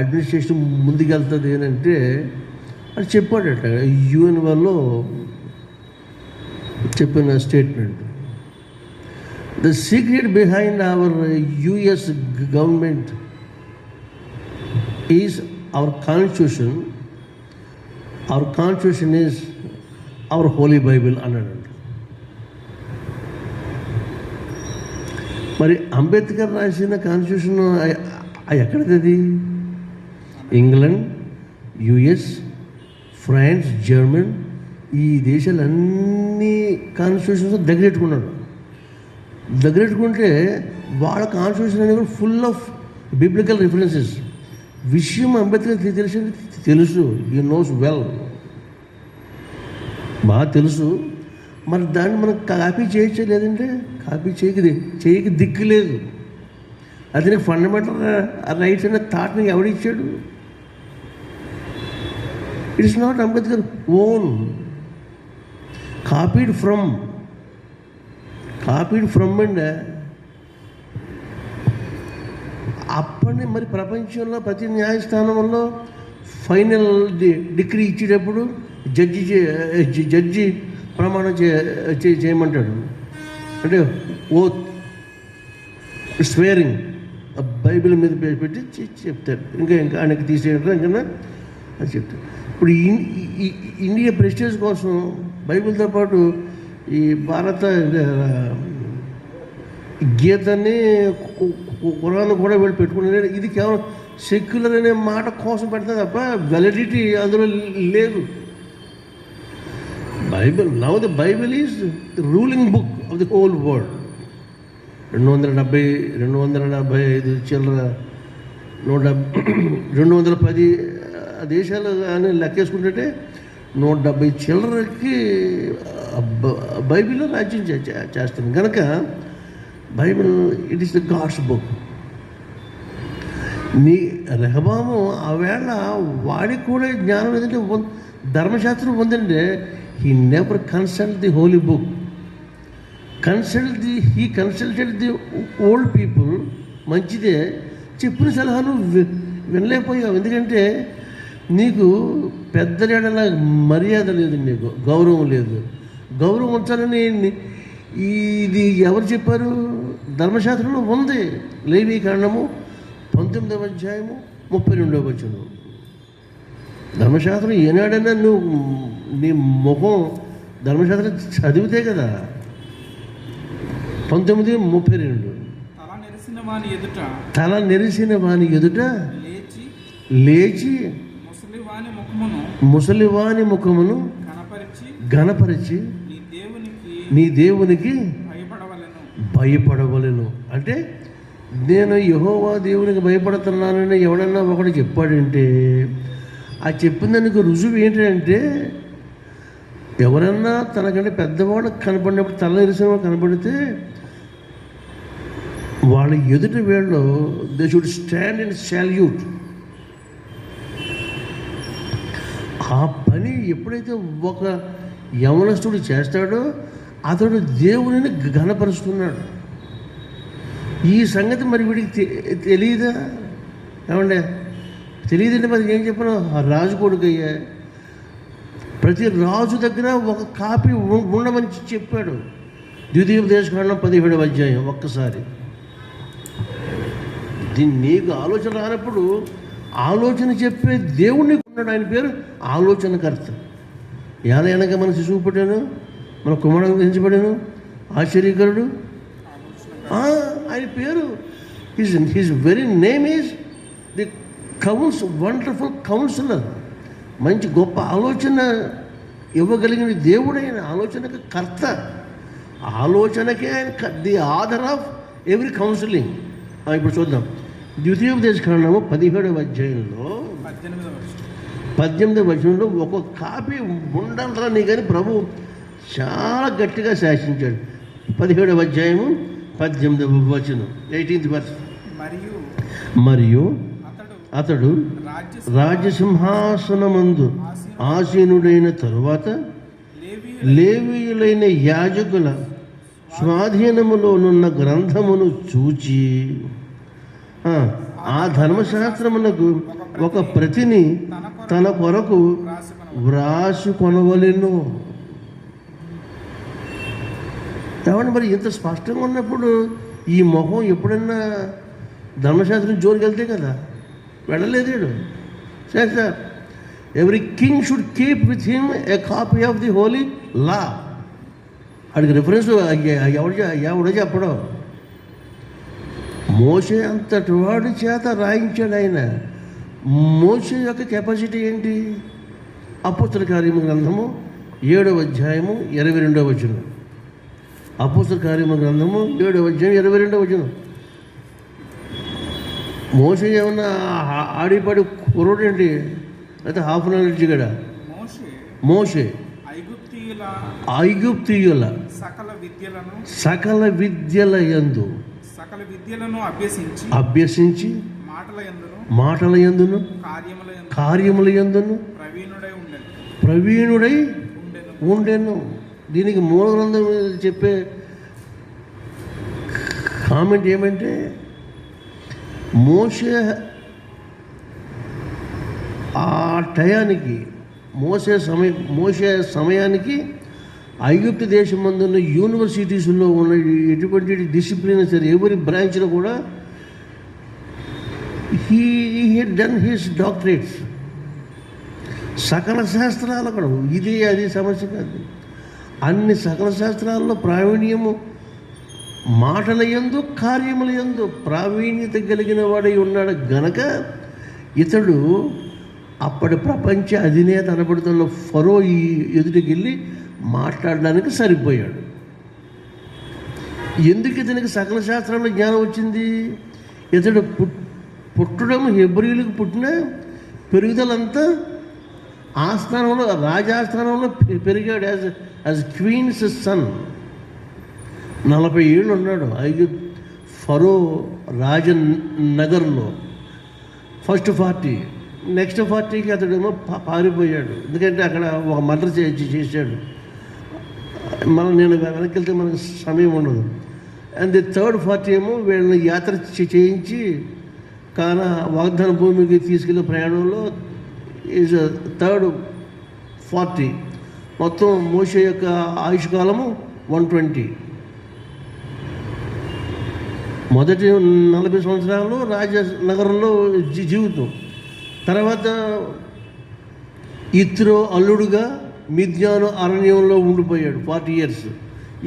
[SPEAKER 1] అడ్మినిస్ట్రేషన్ ముందుకెళ్తుంది ఏంటంటే అది చెప్పాడట. UN వాళ్ళు చెప్పిన statement, the secret behind hour US government is our constitution. Our constitution is our Holi Bible అన్నాడు. మరి అంబేద్కర్ రాసిన కాన్స్టిట్యూషన్ ఎక్కడిది? ఇంగ్లాండ్, US, ఫ్రాన్స్, జర్మన్, ఈ దేశాలన్నీ కాన్స్టిట్యూషన్స్ దగ్గరెట్టుకుంటే వాళ్ళ కాన్స్టిట్యూషన్ అనేది ఫుల్ ఆఫ్ బిబ్లికల్ రిఫరెన్సెస్. విషయం అంబేద్కర్ తెలుసు, యూ నోస్ వెల్, బాగా తెలుసు. మరి దాన్ని మనం కాపీ చేయొచ్చా లేదంటే కాపీ చేయక దిక్కు లేదు. అది నీకు ఫండమెంటల్ రైట్స్ అనే థాట్ని ఎవడిచ్చాడు? It's not Ambedkar own, copied from and అప్పటి మరి ప్రపంచంలో ప్రతి న్యాయస్థానంలో ఫైనల్ డిగ్రీ ఇచ్చేటప్పుడు జడ్జి ప్రమాణం చేయమంటాడు. అంటే ఓత్ స్వేరింగ్ బైబిల్ మీద పెట్టి చెప్తారు. ఇంకా ఆయనకి తీసేయడం ఇంకా అది చెప్తారు. ఇప్పుడు ఇండియా ప్రెస్టేజ్ కోసం బైబిల్తో పాటు ఈ భారత గీతని ఖురాన్ కూడా వీళ్ళు పెట్టుకున్నారు. ఇది కేవలం సెక్యులర్ అనే మాట కోసం పెడతారు తప్ప వ్యాలిడిటీ అందులో లేదు. The Bible is the ruling book of the whole world. 275 చిల్లర 210 దేశాలు అని లెక్కేసుకుంటే 170 చిల్లరకి బైబిల్లో రాజ్యం చేస్తుంది కనుక Bible it is the God's book. రెహబాము ఆవేళ వాడికి కూడా జ్ఞానం ఏదంటే ధర్మశాస్త్రం ఉందంటే he never consult the holy book, he consulted the old people. మంచిదే, చెప్పిన సలహాలు వినలేకపోయావు. ఎందుకంటే నీకు పెద్దలేడలా మర్యాద లేదు, నీకు గౌరవం లేదు. గౌరవం ఉంచాలని ఇది ఎవరు చెప్పారు? ధర్మశాస్త్రంలో ఉంది. లేవి కాండము 19వ అధ్యాయము 32వ వచనం. ధర్మశాస్త్రం ఏనాడైనా నువ్వు నీ ముఖం ధర్మశాస్త్రం చదివితే కదా. 19:32 తల నెరిసిన వాని ఎదుట లేచి ముసలివాని ముఖమును ఘనపరిచి నీ దేవునికి భయపడవలెను. అంటే నేను యెహోవా దేవునికి భయపడుతున్నానని ఎవడన్నా ఒకటి చెప్పాడంటే ఆ చెప్పిన దానికి రుజువు ఏంటంటే ఎవరన్నా తనకంటే పెద్దవాడు కనపడినప్పుడు తల ఎరిసిన వాడు కనపడితే వాళ్ళ ఎదుట వీళ్ళు they should stand and salute. ఆ పని ఎప్పుడైతే ఒక యవనస్తుడు చేస్తాడో అతడు దేవుడిని ఘనపరుస్తున్నాడు. ఈ సంగతి మరి వీడికి తెలియదా? ఏమంటే తెలియదంటే మరి ఏం చెప్పినా రాజు కొడుకు అయ్యా. ప్రతి రాజు దగ్గర ఒక కాపీ ఉండమని చెప్పాడు. ద్వితీయోపదేశకాండం 17వ అధ్యాయం. ఒక్కసారి దీన్ని నీకు ఆలోచన రానప్పుడు ఆలోచన చెప్పే దేవుడిని ఉన్నాడు. ఆయన పేరు ఆలోచనకర్త. ఏదైనాక మన శిశువు పుట్టాను, మన కుమారుడు పెంచబడాను, ఆశ్చర్యకరుడు. ఆయన పేరు his very name is the wonderful counsellor. మంచి గొప్ప ఆలోచన ఇవ్వగలిగిన దేవుడైన ఆలోచనకు కర్త. ఆలోచనకే ఆయన the author of every counselling. ఇప్పుడు చూద్దాం. ద్వితీయోపదేశకాండము 17వ అధ్యాయంలో 18వ వచనంలో ఒక కాపీ ఉండాలని కానీ ప్రభు చాలా గట్టిగా శాసించాడు. 17వ అధ్యాయము 18వ వచనం 18th verse. మరియు అతడు రాజ్యసింహాసనమందు ఆసీనుడైన తరువాత లేవీయులైన యాజకుల స్వాధీనములోనున్న గ్రంథమును చూచి ఆ ధర్మశాస్త్రమునకు ఒక ప్రతిని తన కొరకు వ్రాసి కొనవలెను. కాబట్టి మరి ఇంత స్పష్టంగా ఉన్నప్పుడు ఈ మొహం ఎప్పుడన్నా ధర్మశాస్త్రం జోలికి వెళ్తే కదా, వెళ్ళలేదు. Sir every king should keep with him a copy of the holy law. అడిగి రిఫరెన్స్ ఎవడో చెప్పడం. మోషే అంతటి వాడి చేత రాయించాడు ఆయన. మోషే యొక్క కెపాసిటీ ఏంటి? అపోస్తల కార్యము గ్రంథము 7వ అధ్యాయము 22వ వచనం. అపోస్తల కార్యము గ్రంథము 7వ అధ్యాయం 22వ వచనం. మోసే ఏమన్నా ఆడిపాడి కుర్రోడేంటి, అయితే హాఫ్ నాలెడ్జ్ కూడా.
[SPEAKER 3] మోషే
[SPEAKER 1] మోసే ఐగుప్తీయుల సకల విద్యల యందు
[SPEAKER 3] సకల విద్యలను
[SPEAKER 1] అభ్యసించి మాటల యందును కార్యముల యందును ప్రవీణుడై ఉండెను. దీనికి మూల గ్రంథం చెప్పే కామెంట్ ఏమంటే, మోసే ఆ టయానికి మోసే సమయానికి ఐగుప్తు దేశం మందున్న యూనివర్సిటీస్లో ఉన్న ఎటువంటి డిసిప్లిన్ సరే ఎవరి బ్రాంచ్లో కూడా హీ డన్ హిస్ డాక్టరేట్స్. సకల శాస్త్రాలు అక్కడ ఇది అది సమస్య కాదు. అన్ని సకల శాస్త్రాల్లో ప్రావీణ్యము, మాటల యందు కార్యముల యందు ప్రావీణ్యత కలిగిన వాడై ఉన్నాడు గనక ఇతడు అప్పటి ప్రపంచ అధినేత అనబడుతున్న ఫరో ఈ ఎదుటికి వెళ్ళి మాట్లాడడానికి సరిపోయాడు. ఎందుకు ఇతనికి సకల శాస్త్రాల్లో జ్ఞానం వచ్చింది? ఇతడు పుట్టడం హెబ్రీయులకు పుట్టిన పెరుగుదలంతా ఆస్థానంలో రాజాస్థానంలో పెరిగాడు. యాజ్ క్వీన్స్ సన్ 40 ఏళ్ళు ఉన్నాడు ఫరో రాజనగర్లో. ఫస్ట్ 40, నెక్స్ట్ 40కి అతడేమో పారిపోయాడు. ఎందుకంటే అక్కడ ఒక మర్డర్ చేశాడు. నేను వెనక్కి వెళ్తే మనకు సమయం ఉండదు. అండ్ ది థర్డ్ 40 ఏమో వీళ్ళని యాత్ర చేయించి వాగ్దాన భూమికి తీసుకెళ్ళే ప్రయాణంలో ఈజ్ థర్డ్ 40. మొత్తం మోషే యొక్క ఆయుష్కాలము 120. మొదటి 40 సంవత్సరాలు రాజనగరంలో జీవితం. తర్వాత ఇత్రో అల్లుడుగా మిద్యాను అరణ్యంలో ఉండిపోయాడు 40 years.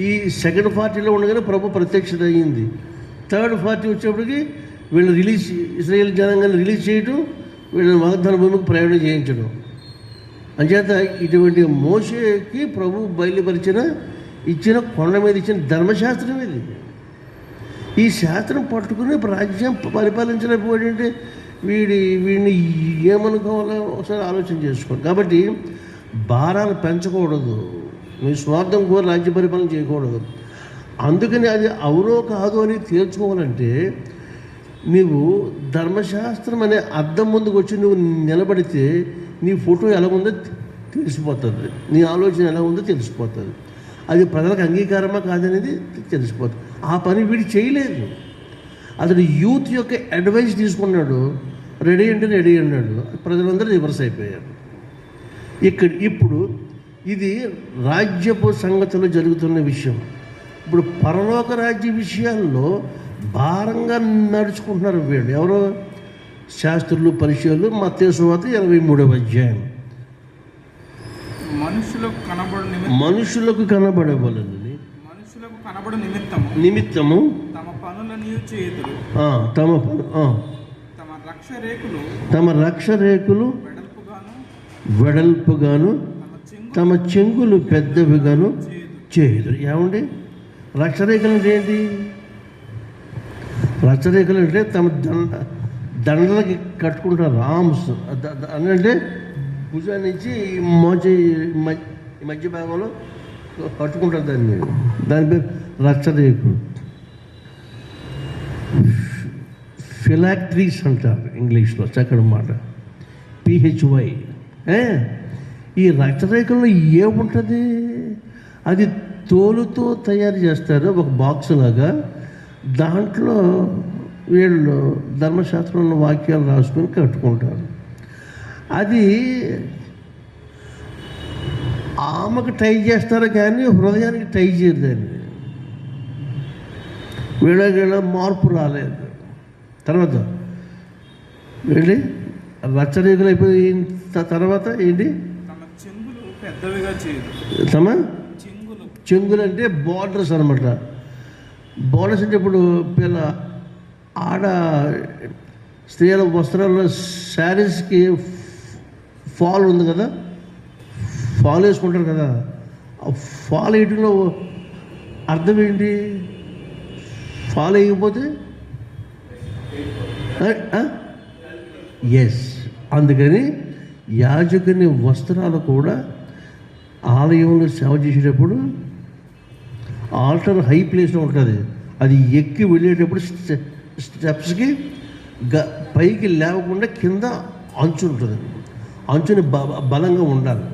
[SPEAKER 1] ఈ సెకండ్ 40లో ఉండగానే ప్రభు ప్రత్యక్షత అయ్యింది. థర్డ్ 40 వచ్చేప్పటికి వీళ్ళు ఇశ్రాయేల్ జనాంగాన్ని రిలీజ్ చేయడం, వీళ్ళని వాగ్దాన భూమికి ప్రయాణం చేయించడం. అంచేత ఇటువంటి మోషేకి ప్రభు ఇచ్చిన కొండ మీద ఇచ్చిన ధర్మశాస్త్రం ఇది. ఈ శాస్త్రం పట్టుకుని రాజ్యం పరిపాలించలేకపోయాడంటే వీడిని ఏమనుకోవాలో ఒకసారి ఆలోచన చేసుకోండి. కాబట్టి భారాలు పెంచకూడదు, మీ స్వార్థం కోరి రాజ్య పరిపాలన చేయకూడదు. అందుకని అది అవునో కాదో అని తేల్చుకోవాలంటే నీవు ధర్మశాస్త్రం అనే అద్దం ముందుకు వచ్చి నువ్వు నిలబడితే నీ ఫోటో ఎలా ఉందో తెలిసిపోతుంది, నీ ఆలోచన ఎలా ఉందో తెలిసిపోతుంది. అది ప్రజలకు అంగీకారమా కాదనేది తెలిసిపోతుంది. ఆ పని వీడు చేయలేదు. అతడు యూత్ యొక్క అడ్వైస్ తీసుకున్నాడు, రెడీ అంటే రెడీ అన్నాడు. ప్రజలందరూ రివర్స్ అయిపోయారు. ఇప్పుడు ఇది రాజ్యపు సంగతిలో జరుగుతున్న విషయం. ఇప్పుడు పరలోక రాజ్య విషయాల్లో భారంగా నడుచుకుంటున్నారు వీళ్ళు. ఎవరో శాస్త్రులు, పరిచయాలు. మత్తయి సువార్త 23వ అధ్యాయం. మనుషులకు కనబడవలెనని నిమిత్తము తమ రక్షరేకులు వెడల్పుగాను తమ చెంగులు పెద్దవిగాను చేయుదురు. ఏమండి రక్షరేఖలు అంటే ఏంటి? రక్షరేఖలు అంటే తమ దండలకి కట్టుకుంటారు. ఆర్మ్స్ అంటే భుజాన్ని నుంచి మధ్య భాగంలో కట్టుకుంటారు. దాని పేరు రక్షరేఖలు. ఫిలాక్ట్రీస్ అంటారు ఇంగ్లీష్లో, చక్కటి మాట, PHY. ఈ రక్తరేఖల్లో ఏముంటుంది? అది తోలుతో తయారు చేస్తారు, ఒక బాక్స్ లాగా. దాంట్లో వీళ్ళు ధర్మశాస్త్రంలో వాక్యాలు రాసుకొని కట్టుకుంటారు. అది ఆమెకు టై చేస్తారు కానీ హృదయానికి టై చేయరు. దాన్ని వీళ్ళ మార్పు రాలేదు. తర్వాత వెళ్ళి రచ్చరేఖలు అయిపోయిన తర్వాత ఏంటి? తమ చెంగులు అంటే బార్డర్స్ అనమాట. బార్డర్స్ అంటే ఇప్పుడు ఆడ స్త్రీల వస్త్రాల్లో శారీస్కి ఫాల్ ఉంది కదా, ఫాల్ వేసుకుంటారు కదా. ఆ ఫాల్ వేయటంలో అర్థం ఏంటి? ఫాల్ వేయకపోతే ఎస్, అందుకని యాజకుని వస్త్రాలు కూడా ఆలయంలో సేవ చేసేటప్పుడు ఆల్టర్ హై ప్లేస్లో ఉంటుంది. అది ఎక్కి వెళ్ళేటప్పుడు స్టెప్స్కి పైకి లేవకుండా కింద అంచు ఉంటుంది. అంచుని బలంగా ఉండాలి.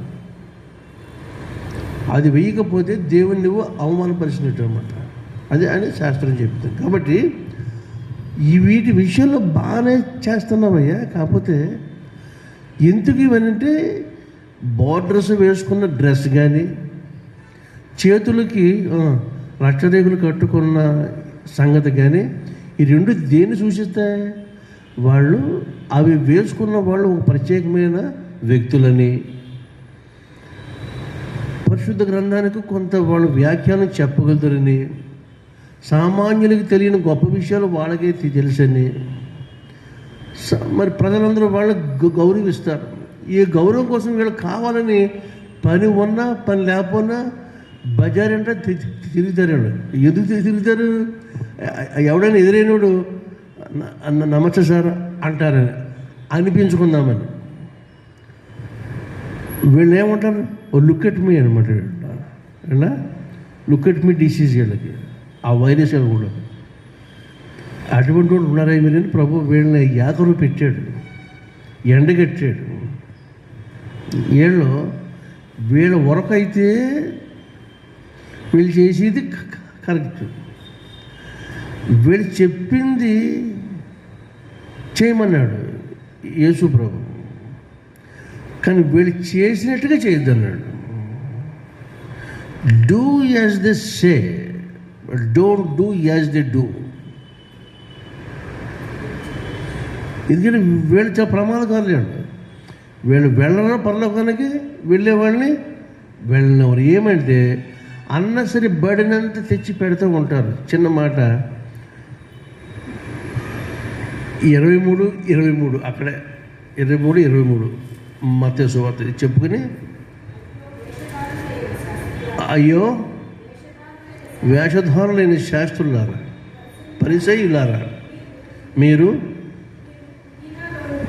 [SPEAKER 1] అది వేయకపోతే దేవుని నువ్వు అవమానపరిచినట్టు అనమాట. అదే అని శాస్త్రం చెప్తుంది. కాబట్టి వీటి విషయంలో బాగానే చేస్తున్నావయ్యా. కాకపోతే ఎందుకు ఇవనంటే బార్డర్స్ వేసుకున్న డ్రెస్ కానీ, చేతులకి రక్షరేకులు కట్టుకున్న సంగతి కానీ, ఈ రెండు దేన్ని సూచిస్తాయి? వాళ్ళు అవి వేసుకున్న వాళ్ళు ఒక ప్రత్యేకమైన వ్యక్తులని, పరిశుద్ధ గ్రంథానికి కొంత వాళ్ళు వ్యాఖ్యానం చెప్పగలుగుతారని, సామాన్యులకు తెలియని గొప్ప విషయాలు వాళ్ళకే తెలుసని, మరి ప్రజలందరూ వాళ్ళని గౌరవిస్తారు. ఈ గౌరవం కోసం వీళ్ళు కావాలని పని ఉన్నా పని లేకపోయినా బజార్ అంటే తిరుగుతారు. ఎందుకు తిరుగుతారు? ఎవడైనా ఎదురైనడు నమస్తే సార్ అంటారని అనిపించుకుందామని. వీళ్ళు ఏమంటారు? లుక్ ఎట్ మీ అనమాట. వీళ్ళ లుక్ ఎట్ మీ డిసీజ్ వీళ్ళకి, ఆ వైరస్ కూడా. అటువంటి వాళ్ళు ఉన్నారా వీళ్ళని ప్రభు వీళ్ళని యాకరు పెట్టాడు, ఎండగట్టాడు. వీళ్ళ వరకు అయితే వీళ్ళు చేసేది కరెక్ట్, వీళ్ళు చెప్పింది చేయమన్నాడు యేసు ప్రభు. కానీ వీళ్ళు చేసినట్టుగా చేయొద్దు అన్నాడు. Do as they say, don't do as they do. ఎందుకంటే వీళ్ళు చాలా ప్రమాదకారులు. వీళ్ళు వెళ్ళరు పరలోకానికి, వెళ్ళేవాళ్ళని వెళ్ళినవారు. ఏమంటే అన్నసరి బడినంత తెచ్చి పెడుతూ ఉంటారు. చిన్న మాట 23 అక్కడే 23 మత్తయి సువార్త చెప్పుకుని, అయ్యో వేషధారులైన శాస్త్రులారా, పరిసయ్యులారా, మీరు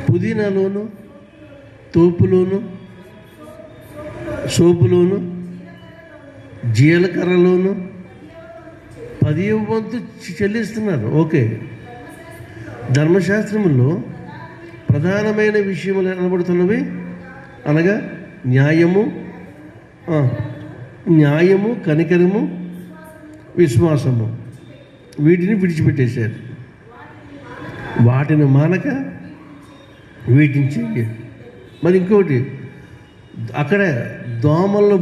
[SPEAKER 1] పుదీనాలోను, తోపులోను, సోపులోను, జీలకర్రలోను 10వ వంతు చెల్లిస్తున్నారు. ఓకే, ధర్మశాస్త్రంలో ప్రధానమైన విషయములు అనబడుతున్నవి అనగా న్యాయము, కనికరము, విశ్వాసము. వీటిని విడిచిపెట్టేశారు. వాటిని మానక వీటిని చెయ్యి. మరి ఇంకోటి, అక్కడ దోమలను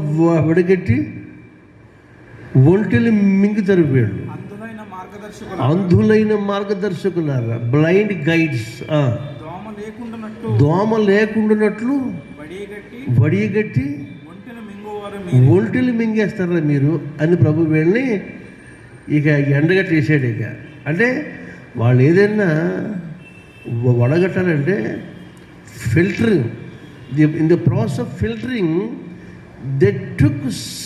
[SPEAKER 1] విడగట్టి ఒంటెలు మింగుతారు వీళ్ళు. అంధులైన మార్గదర్శకులారా, బ్లైండ్ గైడ్స్. దోమ లేకుండానట్లు వడియగట్టి ఒంటెలు మింగేస్తారా మీరు అని ప్రభు వీళ్ళని ఇక ఎండగట్టి వేసాడు. ఇక అంటే వాళ్ళు ఏదైనా వడగట్టాలంటే filtering, in the process of filtering they took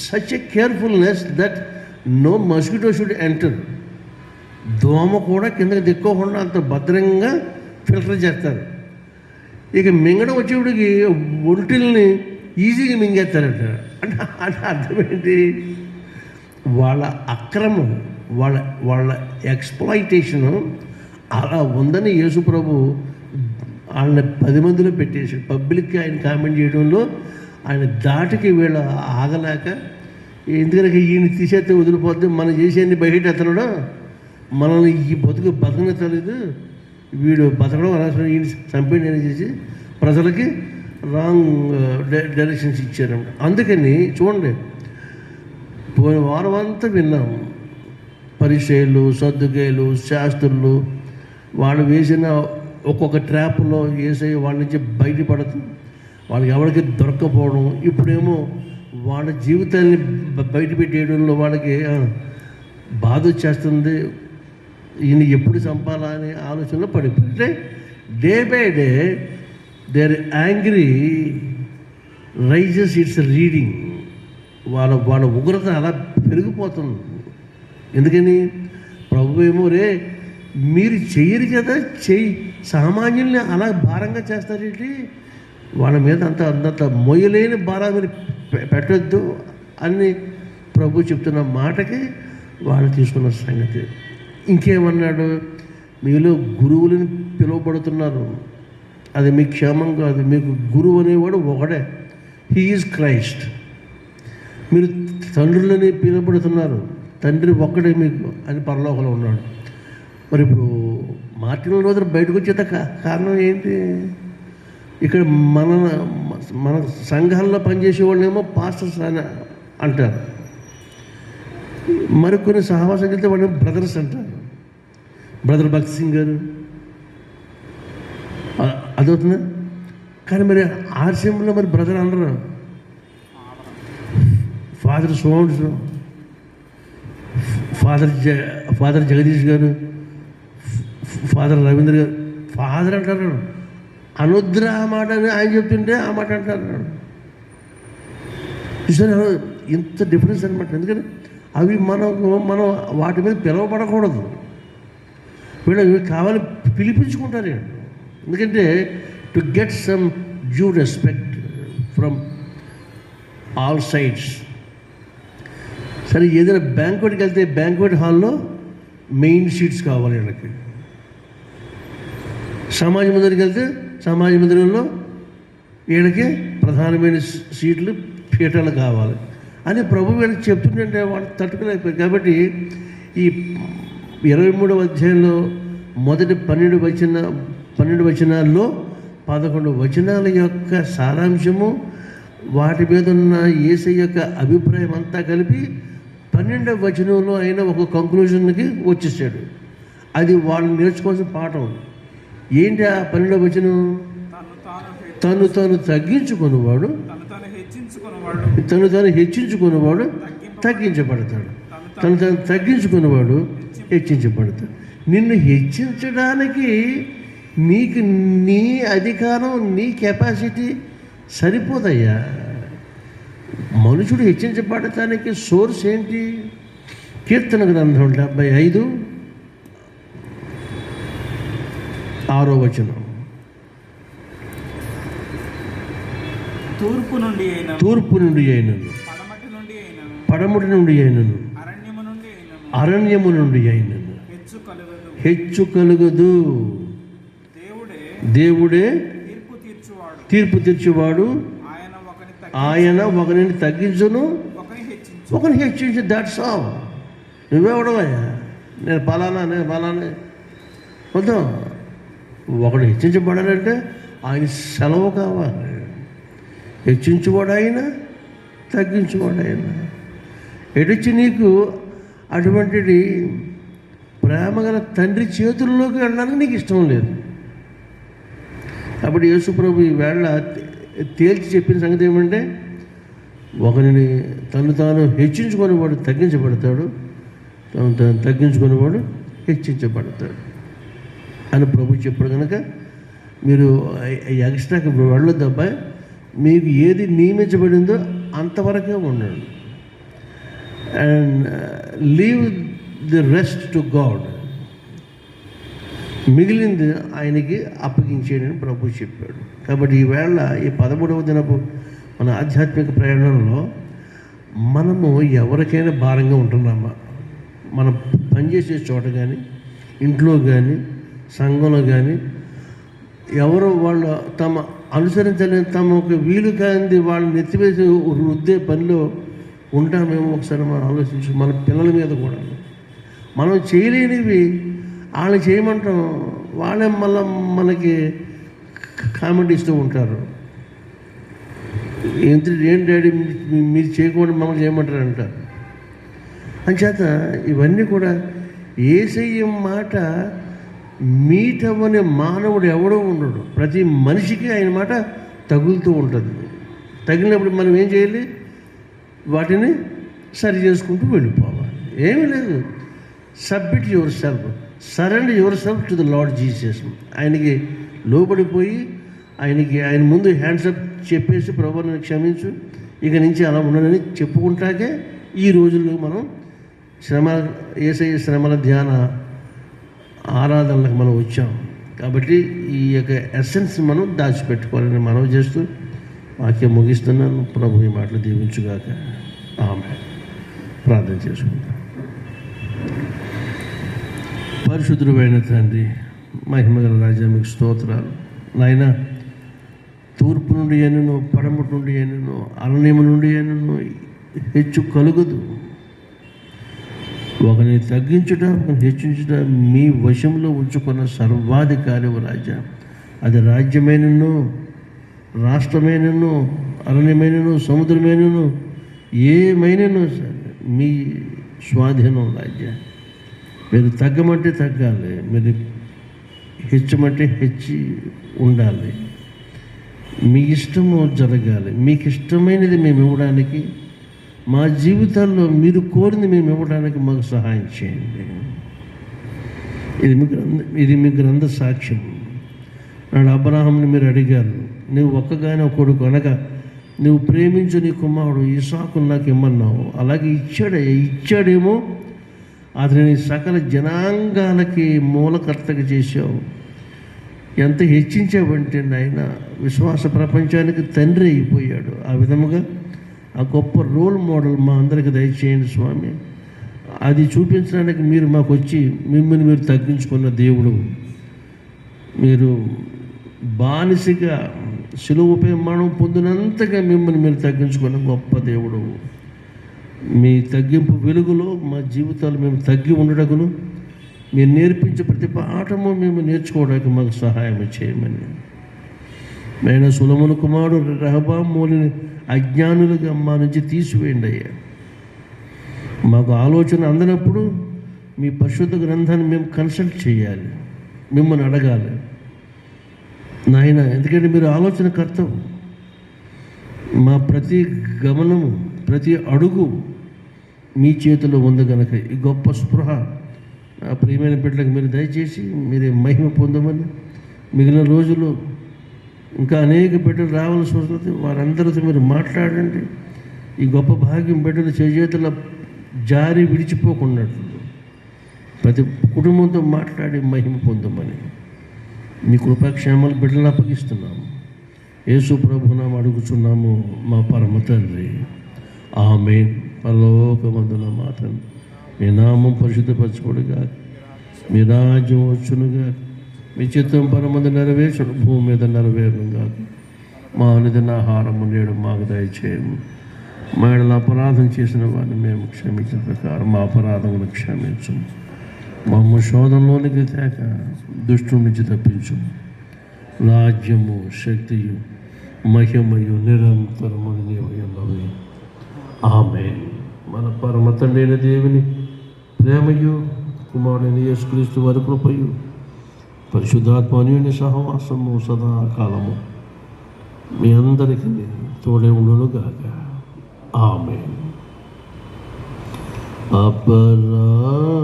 [SPEAKER 1] such a carefulness that no mosquito should enter. దోమ కూడా కిందకి దిక్కోకుండా అంత భద్రంగా ఫిల్టర్ చేస్తారు. ఇక మింగడం వచ్చేప్పటికి ఒంటిల్ని ఈజీగా మింగేస్తారట. అంటే అర్థం ఏంటి? వాళ్ళ అక్రమం, వాళ్ళ ఎక్స్ప్లాయిటేషను అలా ఉందని యేసు ప్రభు ఆయన 10 మందిలో పెట్టేశాడు. పబ్లిక్కి ఆయన కామెంట్ చేయడంలో ఆయన దాటికి వీళ్ళు ఆగలేక, ఎందుకంటే ఈయన తీసేస్తే వదిలిపోద్ది, మనం చేసేది బయట ఎత్తనడా, మనల్ని ఈ బతకనే తెలియదు, వీడు బతకడం అనవసరం, ఈయన చంపేయని చేసి ప్రజలకి రాంగ్ డైరెక్షన్స్ ఇచ్చారు. అందుకని చూడండి, పోయిన వారం అంతా విన్నాం. పరిసయ్యులు, సద్దుకాయలు, శాస్త్రులు వాళ్ళు వేసిన ఒక్కొక్క ట్రాప్లో వేసే వాళ్ళ నుంచి బయటపడతాం, వాళ్ళకి ఎవరికి దొరకపోవడం. ఇప్పుడేమో వాళ్ళ జీవితాన్ని బయటపెట్టేయడంలో వాళ్ళకి బాధ వచ్చేస్తుంది. ఈయన ఎప్పుడు చంపాలా అనే ఆలోచనలో పడిపోతే day by day their angry rises it's reading. వాళ్ళ ఉగ్రత అలా పెరిగిపోతుంది. ఎందుకని? ప్రభు ఏమో రే మీరు చెయ్యరు కదా, చెయ్యి సామాన్యుల్ని అలా భారంగా చేస్తారేంటి, వాళ్ళ మీద అంత మొయ్యలేని భారం మీరు పెట్టొద్దు అని ప్రభు చెప్తున్న మాటకి వాళ్ళు తీసుకున్న సంగతి. ఇంకేమన్నాడు, మీలో గురువులను పిలువబడుతున్నారు, అది మీ క్షేమం కాదు, మీకు గురువు అనేవాడు ఒకడే, హీ ఈజ్ క్రైస్ట్. మీరు తండ్రులని పిలువబడుతున్నారు, తండ్రి ఒక్కడే మీకు అని పరలోకంలో ఉన్నాడు. మరి ఇప్పుడు మార్టిన్ రోజున బయటకు వచ్చేట కారణం ఏంటి? ఇక్కడ మన సంఘాల్లో పనిచేసే వాళ్ళేమో పాస్టర్స్ అని అంటారు, మరికొన్ని సహవాసం వెళ్తే వాళ్ళు బ్రదర్స్ అంటారు, బ్రదర్ భక్త్ సింగ్ గారు అదవుతుందా? కానీ మరి ఆర్సీఎంలో మరి బ్రదర్ అనరు, ఫాదర్ సోమ్స్, ఫాదర్ జగదీష్ గారు, ఫాదర్ రవీంద్ర గారు ఫాదర్ అంటారు. అనుద్ర ఆ మాట అని ఆయన చెప్తుంటే ఆ మాట అంటారు. చూసారు ఇంత డిఫరెన్స్ అనమాట. ఎందుకంటే అవి మనం వాటి మీద పిలవబడకూడదు, వీళ్ళు కావాలి పిలిపించుకుంటారు. ఎందుకంటే to get some due respect from all sides. సరే, ఏదైనా బ్యాంక్వెట్కి వెళ్తే బ్యాంక్వెట్ హాల్లో మెయిన్ సీట్స్ కావాలి వీళ్ళకి, సమాజ మందిరికి వెళ్తే సమాజ మందిరంలో వీళ్ళకి ప్రధానమైన సీట్లు పీఠాలు కావాలి అని ప్రభు వీళ్ళకి చెప్తుంటే వాళ్ళు తట్టుకోలేకపోయారు. కాబట్టి ఈ 23వ అధ్యాయంలో మొదటి 12 వచనాల్లో 11 వచనాల యొక్క సారాంశము, వాటి మీద ఉన్న యేసయ్య యొక్క అభిప్రాయం అంతా కలిపి 12వ వచనంలో అయినా ఒక కంక్లూజన్కి వచ్చేసాడు. అది వాళ్ళు నేర్చుకోవాల్సిన పాఠం. ఏంటి ఆ 12వ వచనం? తను తగ్గించుకునేవాడు తగ్గించబడతాడు, తను తగ్గించుకునేవాడు హెచ్చించబడతాడు. నిన్ను హెచ్చించడానికి నీకు నీ అధికారం, నీ కెపాసిటీ సరిపోదయ్యా. మనుషుడు హెచ్చించబడటానికి సోర్స్ ఏంటి? కీర్తన గ్రంథం 75:6 వచనం. తూర్పు నుండి అయినను, పడమటి నుండి అయినను, అరణ్యము నుండి అయినను హెచ్చు కలుగదు. దేవుడే తీర్పు తీర్చువాడు, ఆయన ఒకరిని తగ్గించును ఒకరిని హెచ్చించు. That's all. నువ్వెవడవయ్యా? నేను పలానా వద్దాం. ఒకడు హెచ్చించబడాలంటే ఆయన సెలవు కావాలి. హెచ్చించువాడు ఆయన, తగ్గించువాడు ఆయన. ఎడొచ్చి నీకు అటువంటిది ప్రేమగల తండ్రి చేతుల్లోకి వెళ్ళడానికి నీకు ఇష్టం లేదు. కాబట్టి యేసుప్రభు ఈ వేళ తేల్చి చెప్పిన సంగతి ఏమంటే, ఒకరిని తాను హెచ్చించుకునేవాడు తగ్గించబడతాడు, తను తగ్గించుకునేవాడు హెచ్చించబడతాడు అని ప్రభు చెప్పాడు. కనుక మీరు ఎక్స్ట్రాకి వెళ్ళొద్దు అబ్బాయి, మీకు ఏది నియమించబడిందో అంతవరకే ఉండండి. And leave the rest to God. మిగిలింది ఆయనకి అప్పగించేయని ప్రభు చెప్పాడు. కాబట్టి ఈవేళ ఈ 13వ దినపు మన ఆధ్యాత్మిక ప్రయాణంలో మనము ఎవరికైనా భారంగా ఉంటున్నామా? మనం పనిచేసే చోట కానీ, ఇంట్లో కానీ, సంఘంలో కానీ ఎవరు వాళ్ళు తమ అనుసరించలేని, తమకు వీలు కానిది వాళ్ళు నెత్తివేసి రుద్దే పనిలో ఉంటామేమో ఒకసారి మనం ఆలోచించు. మన పిల్లల మీద కూడా మనం చేయలేనివి వాళ్ళు చేయమంటాం, వాళ్ళే మళ్ళీ మనకి కామెంట్ ఇస్తూ ఉంటారు. ఏం డాడీ మీరు చేయకూడదు మమ్మల్ని చేయమంటారు అంటారు. అంచేత ఇవన్నీ కూడా యేసయ్య మాట మీట్ అవ్వని మానవుడు ఎవడో ఉండడు. ప్రతి మనిషికి ఆయన మాట తగులుతూ ఉంటుంది. తగిలినప్పుడు మనం ఏం చేయాలి? వాటిని సరి చేసుకుంటూ వెళ్ళిపోవాలి. ఏమీ లేదు. Submit your self, surrender your self to the lord Jesus. ఆయనకి లోబడిపోయి ఆయన ముందు హ్యాండ్సప్ చెప్పేసి, ప్రభువు నన్ను క్షమించు, ఇక నుంచి అలా ఉండనని చెప్పుకుంటాకే ఈ రోజుల్లో మనం యేసయ్య శ్రమల ధ్యాన ఆరాధనలకు మనం వచ్చాం. కాబట్టి ఈ యొక్క ఎసెన్స్ మనం దాచిపెట్టుకోవాలని మనవి చేస్తూ వాక్యం ముగిస్తున్నాను. ప్రభు ఈ మాటలు దీవించుగాక. ఆమేన్. ప్రార్థన చేసుకుందాం. పరిశుద్ధుడైన తండ్రి, మహిమగల రాజా, మీకు స్తోత్రాలు. నాయన, తూర్పు నుండి ఎన్నో, పడమటి నుండి ఎన్నో, అరణ్యము నుండి ఎన్నో హెచ్చు కలుగదు. ఒకరిని తగ్గించుట, ఒకరిని హెచ్చించుట మీ వశంలో ఉంచుకున్న సర్వాధికారి రాజా. అది రాజ్యమైనను, రాష్ట్రమైనను, అరణ్యమైనను, సముద్రమైనను, ఏమైనను సరే మీ స్వాధీనం రాజా. మీరు తగ్గమంటే తగ్గాలి, మీరు హెచ్చమంటే హెచ్చి ఉండాలి. మీ ఇష్టము జరగాలి. మీకు ఇష్టమైనది మేము ఇవ్వడానికి, మా జీవితాల్లో మీరు కోరింది మేము ఇవ్వడానికి మాకు సహాయం చేయండి. ఇది మీ గ్రంథ సాక్ష్యం. నాడు అబ్రహాంని మీరు అడిగారు, నువ్వు ఒక్కగానే కొడుకు అనగా నువ్వు ప్రేమించు నీ కుమారుడు ఇస్సాకును నాకు ఇమ్మన్నావు. అలాగే ఇచ్చాడేమో, అతని సకల జనాంగాలకి మూలకర్తగా చేశావు. ఎంత హెచ్చించావంటే నాయన, విశ్వాస ప్రపంచానికి తండ్రి అయిపోయాడు. ఆ విధముగా ఆ గొప్ప రోల్ మోడల్ మా అందరికి దయచేయండి స్వామి. అది చూపించడానికి మీరు మాకు వచ్చి మిమ్మల్ని మీరు తగ్గించుకున్న దేవుడు. మీరు బానిసగా సిలువపై మరణం పొందినంతగా మిమ్మల్ని మీరు తగ్గించుకున్న గొప్ప దేవుడు. మీ తగ్గింపు వెలుగులో మా జీవితాలు మేము తగ్గి ఉండటకును, మీరు నేర్పించే ప్రతి పాఠము మేము నేర్చుకోవడానికి మాకు సహాయం చేయమని. నేను సొలొమోను కుమారుడు రెహబామోలుని అజ్ఞానులుగా మా నుంచి తీసివేయండి అయ్యా. మాకు ఆలోచన అందనప్పుడు మీ పరిశుద్ధ గ్రంథాన్ని మేము కన్సల్ట్ చేయాలి, మిమ్మల్ని అడగాలి నాయన. ఎందుకంటే మీరు ఆలోచన కర్తవు. మా ప్రతి గమనము, ప్రతి అడుగు మీ చేతిలో ఉంది కనుక ఈ గొప్ప స్పృహ ఆ ప్రియమైన బిడ్డలకు మీరు దయచేసి మీరే మహిమ పొందమని, మిగిలిన రోజుల్లో ఇంకా అనేక బిడ్డలు రావాల్సి వస్తుంది. వారందరితో మీరు మాట్లాడండి. ఈ గొప్ప భాగ్యం బిడ్డలు చేతుల జారి విడిచిపోకున్నట్లు ప్రతి కుటుంబంతో మాట్లాడి మహిమ పొందమని మీ కృపాక్షేమాలు బిడ్డలను అప్పగిస్తున్నాము. యేసు ప్రభునామం అడుగుచున్నాము మా పరమ తండ్రి. ఆమేన్. పరలోకమందున మా తండ్రి, మీ నామం పరిశుద్ధపరచబడుగా, మీ రాజ్యం వచ్చునుగా, మీ చిత్తం పరమందు నెరవేర్చును, భూమి మీద నెరవేరునుగా. మా అనుదిన ఆహారము నేడు మాకు దయచేయము. మా ఎడల అపరాధం చేసిన వారిని మేము క్షమించిన ప్రకారం మా అపరాధమును క్షమించము. మమ్మ శోధంలోనికి తేక దుష్టుడి నుంచి తప్పించు. రాజ్యము, శక్తియు, మహిమయు నిరంతరము నీవై. ఆమేన్. మన పరమ తండ్రి అయిన దేవుని ప్రేమయు, కుమారుడైన యేసుక్రీస్తు వారి కృపయు, పరిశుద్ధాత్మని సహవాసము సదాకాలము మీ అందరికీ తోడే ఉండునుగాక. ఆమేన్. అపరాధిని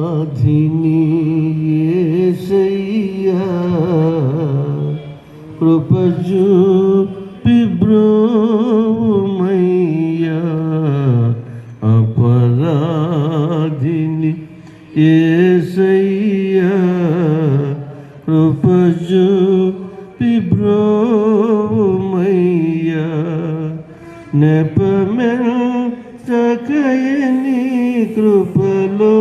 [SPEAKER 1] యేసయ్యా, కృప చూపి బ్రోవుమయ్యా. అపరాధిని యేసయ్యా, కృప చూపి బ్రోవుమయ్యా. నెపమెల్చకయని కృపలో,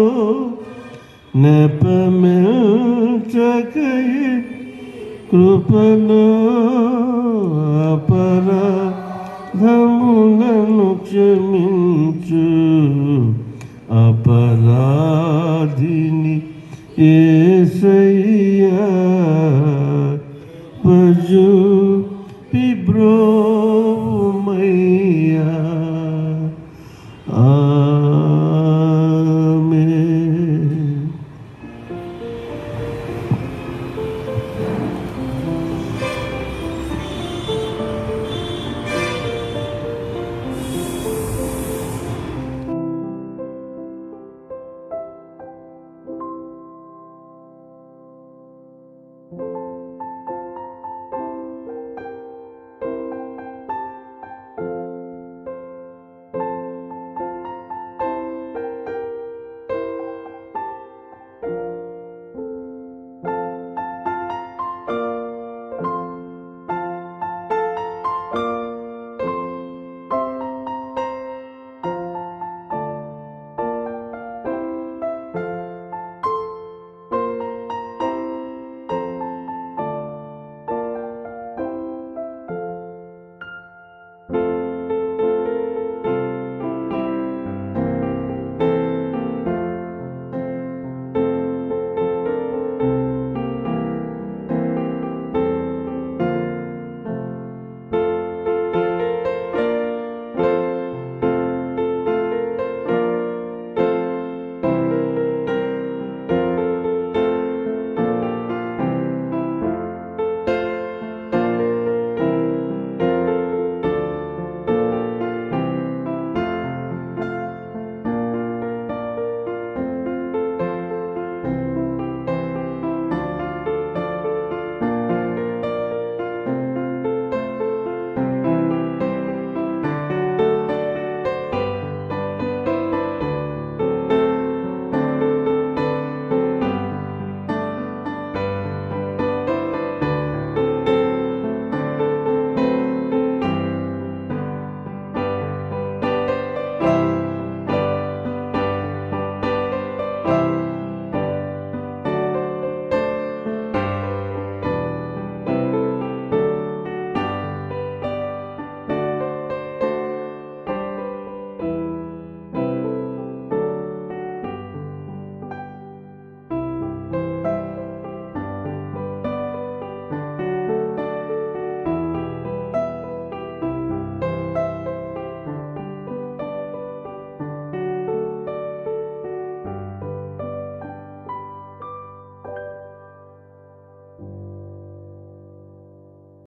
[SPEAKER 1] నెపమెల్చకయ కృపలో, అపరాధములను క్షమించు. అపరాధిని యేసయ్యా,